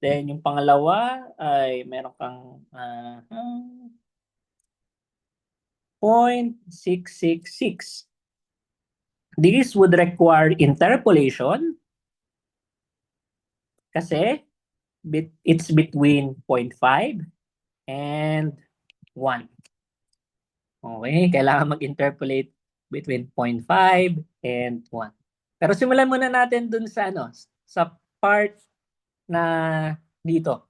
Then yung pangalawa ay meron kang 0.666. This would require interpolation kasi it's between 0.5 and 1. Okay, kailangan mag-interpolate between 0.5 and 1. Pero simulan muna natin dun sa sa part na dito.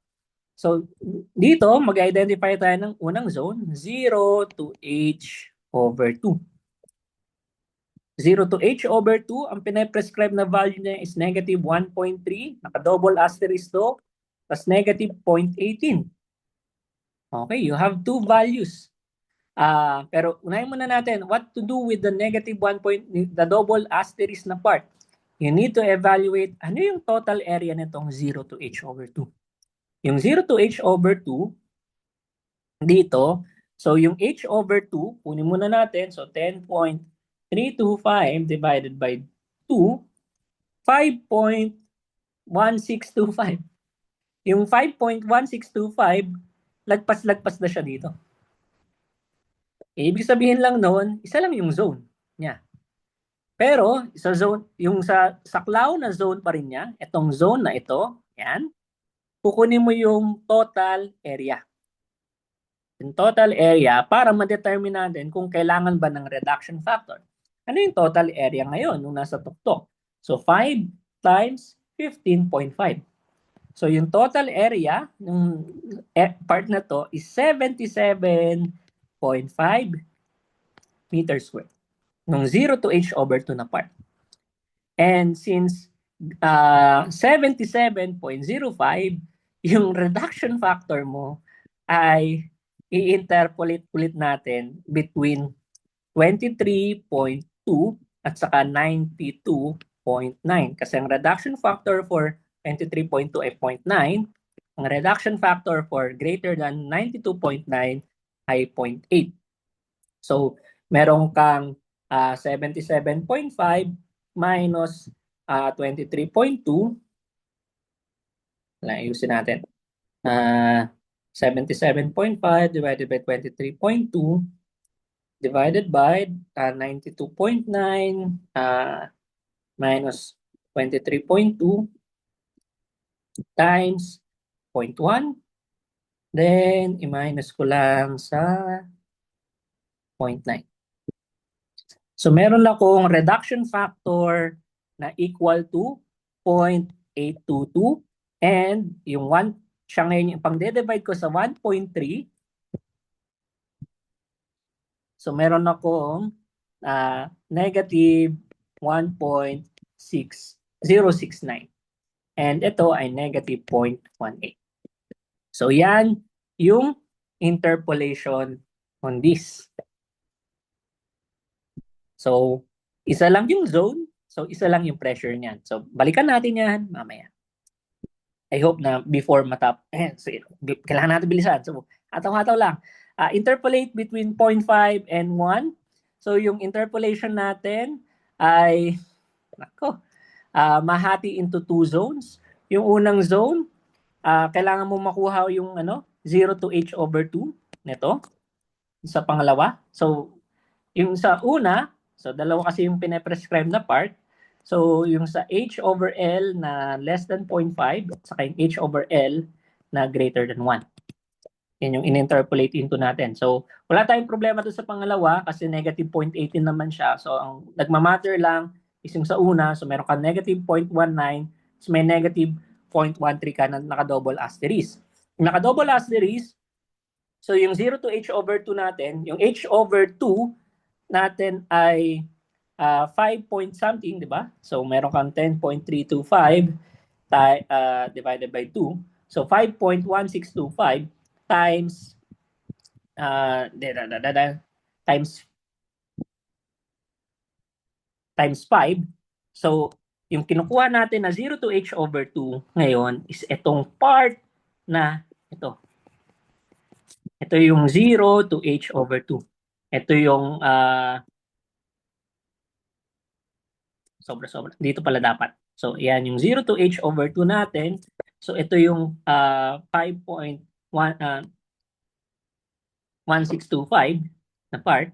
So dito mag-identify tayo ng unang zone, 0 to H over 2. 0 to H over 2, ang pinaprescribe na value niya is negative 1.3, naka-double asterisk to, plus negative 0.18. Okay, you have two values. Pero unahin muna natin, what to do with the negative 1 point, the double asterisk na part? You need to evaluate ano yung total area nitong 0 to H over 2. Yung 0 to H over 2, dito, so yung H over 2, kunin muna natin, so 10.325 divided by 2, 5.1625. Yung 5.1625, lagpas-lagpas na siya dito. Ibig sabihin lang noon, isa lang yung zone niya. Pero sa zone, yung sa saklaw na zone pa rin niya, itong zone na ito, yan. kukunin mo yung total area. Yung total area para ma-determine natin kung kailangan ba ng reduction factor. Ano yung total area ngayon nung nasa tuktok? So 5 times 15.5. So yung total area ng part na to is 77.5 meters square. Nung 0 to h over 2 na part. And since 77.05, yung reduction factor mo ay i-interpolate ulit natin between 23.2 at saka 92.9. Kasi ang reduction factor for 23.2 ay 0.9. Ang reduction factor for greater than 92.9 ay 0.8. So, meron kang 77.5 minus 23.2. Ayusin natin. 77.5 divided by 23.2 divided by 92.9 minus 23.2 times 0.1. Then, i-minus ko lang sa 0.9. So, meron akong reduction factor na equal to 0.822 and yung 1, siya ngayon yung pang-divide ko sa 1.3. So, meron akong negative 1.6069. And ito ay negative 0.18. So, yan yung interpolation on this. So, isa lang yung zone. So, isa lang yung pressure niyan. So, balikan natin yan mamaya. I hope na before matap. So, kailangan natin bilisan. So, hataw-hataw lang. Interpolate between 0.5 and 1. So, yung interpolation natin ay, mahati into 2 zones. Yung unang zone, kailangan mo makuha yung 0 to h over 2 nito. Sa pangalawa. So, yung sa una, so dalawa kasi yung pinaprescribe na part. So, yung sa h over L na less than 0.5 at saka yung h over L na greater than 1. Yan yung in-interpolate into natin. So, wala tayong problema doon sa pangalawa kasi negative 0.18 naman siya. So, ang nagmamatter lang is yung sa una. So, meron ka negative 0.19. So, may negative 0.13 ka na naka-double asterisk. Yung naka-double asterisk, so yung 0 to h over 2 natin, yung h over 2 natin ay 5 point something, di ba? So, meron kang 10.325 divided by 2. So, 5.1625 times times 5. So, yung kinukuha natin na 0 to h over 2 ngayon is itong part na ito. Ito yung 0 to h over 2. Ito yung sobra-sobra. Dito pala dapat. So, yan yung 0 to h over 2 natin. So, ito yung 5.1625 na part.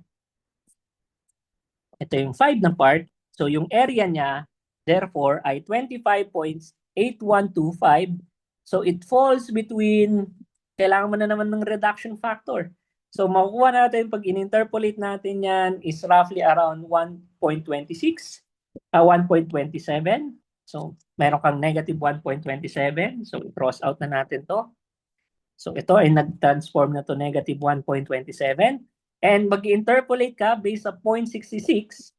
Ito yung 5 na part. So, yung area niya, therefore, ay 25.8125. So, it falls between, kailangan mo na naman ng reduction factor. So, makukuha natin pag in-interpolate natin yan is roughly around 1.26, 1.27. So, meron kang negative 1.27. So, cross out na natin to. So, ito ay nag-transform na to negative 1.27. And mag-interpolate ka based sa 0.66.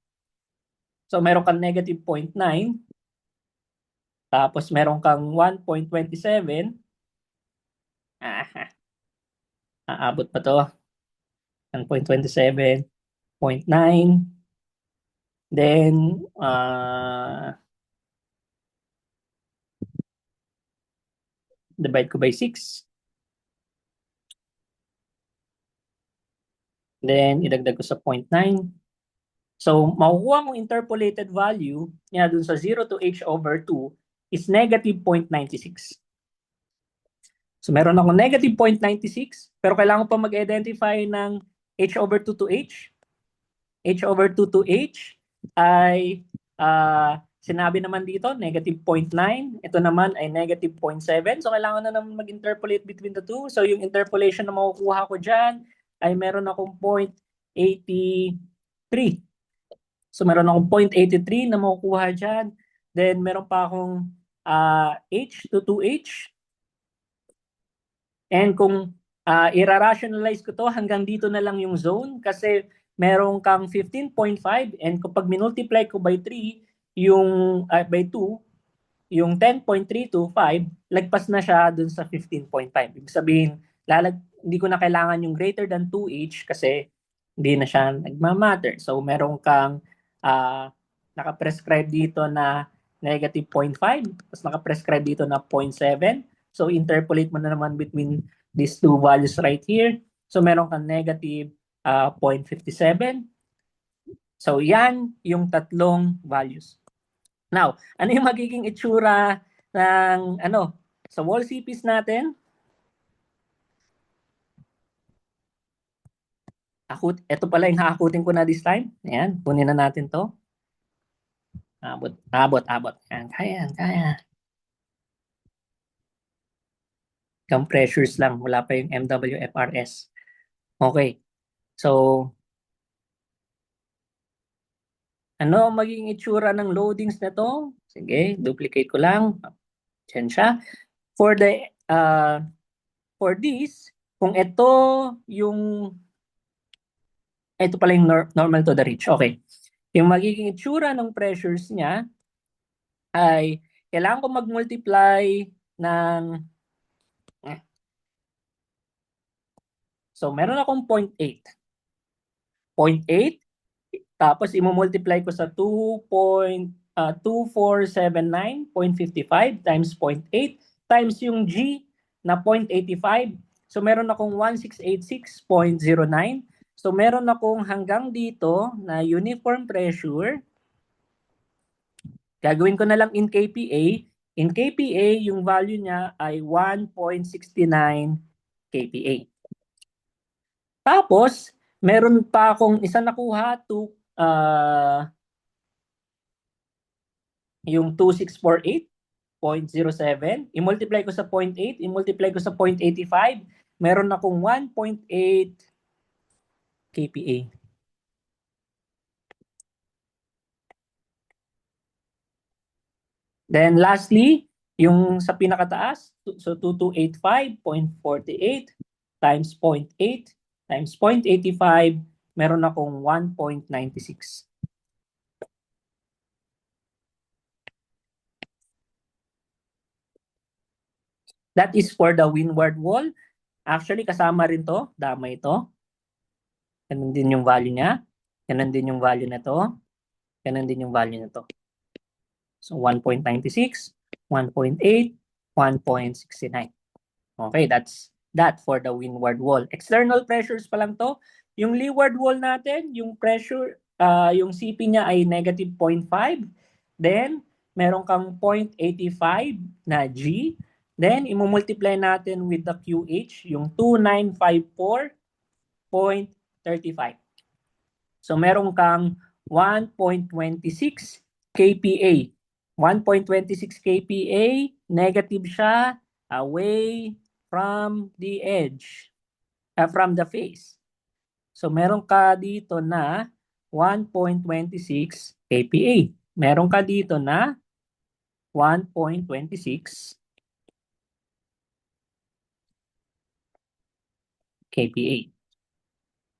So, meron kang negative 0.9. Tapos, meron kang 1.27. Aabot pa to. 1.27, 0.9. Then, divide ko by 6. Then, idagdag ko sa 0.9. So, makukuha mong interpolated value niya dun sa 0 to h over 2 is negative 0.96. So, meron ako negative 0.96, pero kailangan ko pa mag-identify ng h over 2 to h. h over 2 to h ay sinabi naman dito, negative 0.9. Ito naman ay negative 0.7. So, kailangan na naman mag-interpolate between the two. So, yung interpolation na makukuha ko dyan ay meron akong 0.83. So, meron akong 0.83 na makukuha dyan. Then, meron pa akong H to 2H. And kung i-rationalize ko to, hanggang dito na lang yung zone kasi meron kang 15.5 and kapag minultiply ko by 3, yung by 2, yung 10.325, lagpas na siya dun sa 15.5. Ibig sabihin, hindi ko na kailangan yung greater than 2H kasi hindi na siya nagmamatter. So, meron kang nakaprescribe dito na negative 0.5, tapos nakaprescribe dito na 0.7. So, interpolate mo na naman between these two values right here. So, meron kang negative 0.57. So, yan yung tatlong values. Now, ano yung magiging itsura ng sa wall CPs natin? Ito pala yung hakutin ko na this time. Ayan, kunin na natin to. Abot. Ayan, kaya. Pressures lang, wala pa yung MWFRS. Okay. So, ano ang magiging itsura ng loadings na to? Sige, duplicate ko lang. Diyan siya. For this, kung ito pala yung normal to the reach. Okay. Yung magiging itsura ng pressures niya ay kailangan ko mag-multiply ng so meron akong 0.8. 0.8 tapos i-multiply ko sa 2479.55 times 0.8 times yung G na 0.85. So meron akong 1686.09. So meron akong hanggang dito na uniform pressure. Gagawin ko na lang in kPa. In kPa, yung value niya ay 1.69 kPa. Tapos, meron pa akong isa nakuha yung 2648.07. I-multiply ko sa 0.8, i-multiply ko sa 0.85. Meron akong 1.8 kPa. Then lastly, yung sa pinakataas, so 2285.48 times 0.8 times 0.85, meron akong 1.96. That is for the windward wall. Actually, kasama rin to, damay ito. Ganun din yung value niya. Ganun din yung value na to. Ganun din yung value na to. So 1.96, 1.8, 1.69. Okay, that's that for the windward wall. External pressures pa lang to. Yung leeward wall natin, yung pressure, yung CP niya ay negative 0.5. Then, meron kang 0.85 na G. Then, imumultiply natin with the QH, yung 2954.35. So, meron kang 1.26 kPa. 1.26 kPa, negative siya, away from the edge, from the face. So, meron ka dito na 1.26 kPa. Meron ka dito na 1.26 kPa.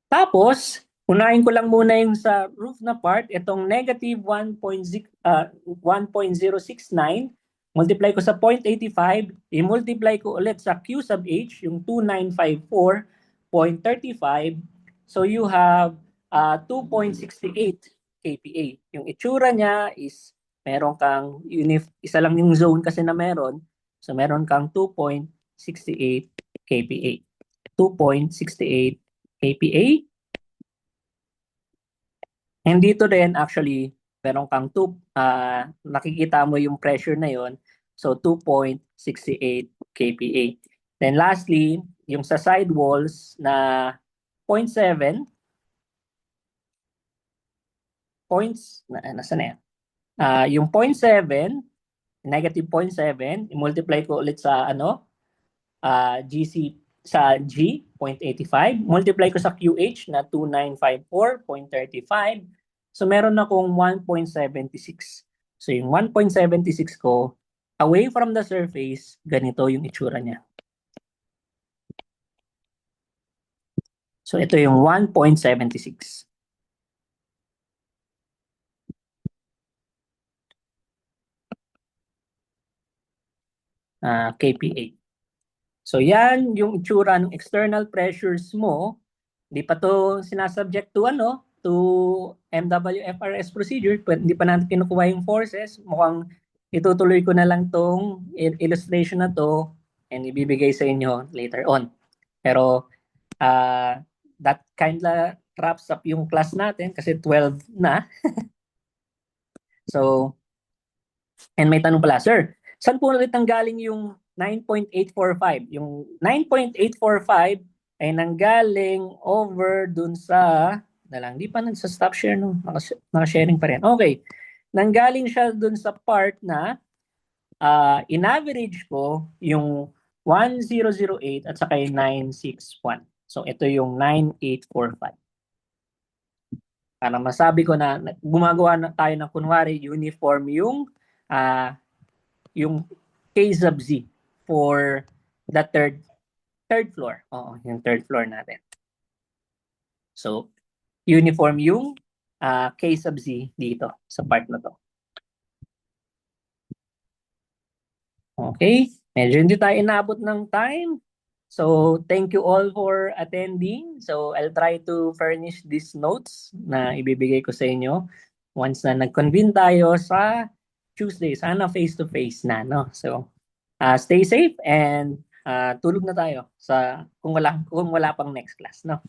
Tapos, unahin ko lang muna yung sa roof na part, itong negative 1.069, multiply ko sa 0.85, i-multiply ko ulit sa Q sub H, yung 2954.35. So you have 2.68 kPa. Yung itsura niya is meron kang, isa lang yung zone kasi na meron, so meron kang 2.68 kPa. 2.68 kPa. And dito rin actually, meron kang nakikita mo yung pressure na yon. So 2.68 kPa. Then lastly, yung sa side walls na 0.7 points, nasa na yan? Yung 0.7, negative 0.7, i-multiply ko ulit sa GC sa G, 0.85. Multiply ko sa QH na 2954.35. So meron akong 1.76. So yung 1.76 ko, away from the surface, ganito yung itsura niya. So ito yung 1.76. kPa. So yan yung itsura ng external pressures mo. Hindi pa to sinasubject to to MWFRS procedure. Hindi pa natin kinukuha yung forces. Mukhang itutuloy ko na lang tong illustration na to and ibibigay sa inyo later on. Pero that kinda wraps up yung class natin kasi 12 na. So, and may tanong pala, sir, saan po ulit nanggaling yung 9.845? Yung 9.845 ay nanggaling over dun sa, di pa nagsa-stop share, no? Naka-sharing pa rin. Okay. Nanggaling siya dun sa part na in-average ko yung 1008 at saka yung 961. So, ito yung 9845. Para masabi ko na gumagawa na tayo ng kunwari uniform yung K sub Z for the third floor. Oo, yung third floor natin. So, uniform yung K sub Z dito sa part na to. Okay, medyo hindi tayo inabot ng time. So, thank you all for attending. So, I'll try to furnish these notes na ibibigay ko sa inyo once na nag-convene tayo sa Tuesday. Sana face-to-face na, no? So, stay safe and tulog na tayo sa kung wala pang next class, no?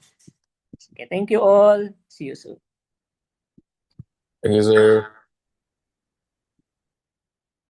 Okay, thank you all. See you soon. Thank you, sir.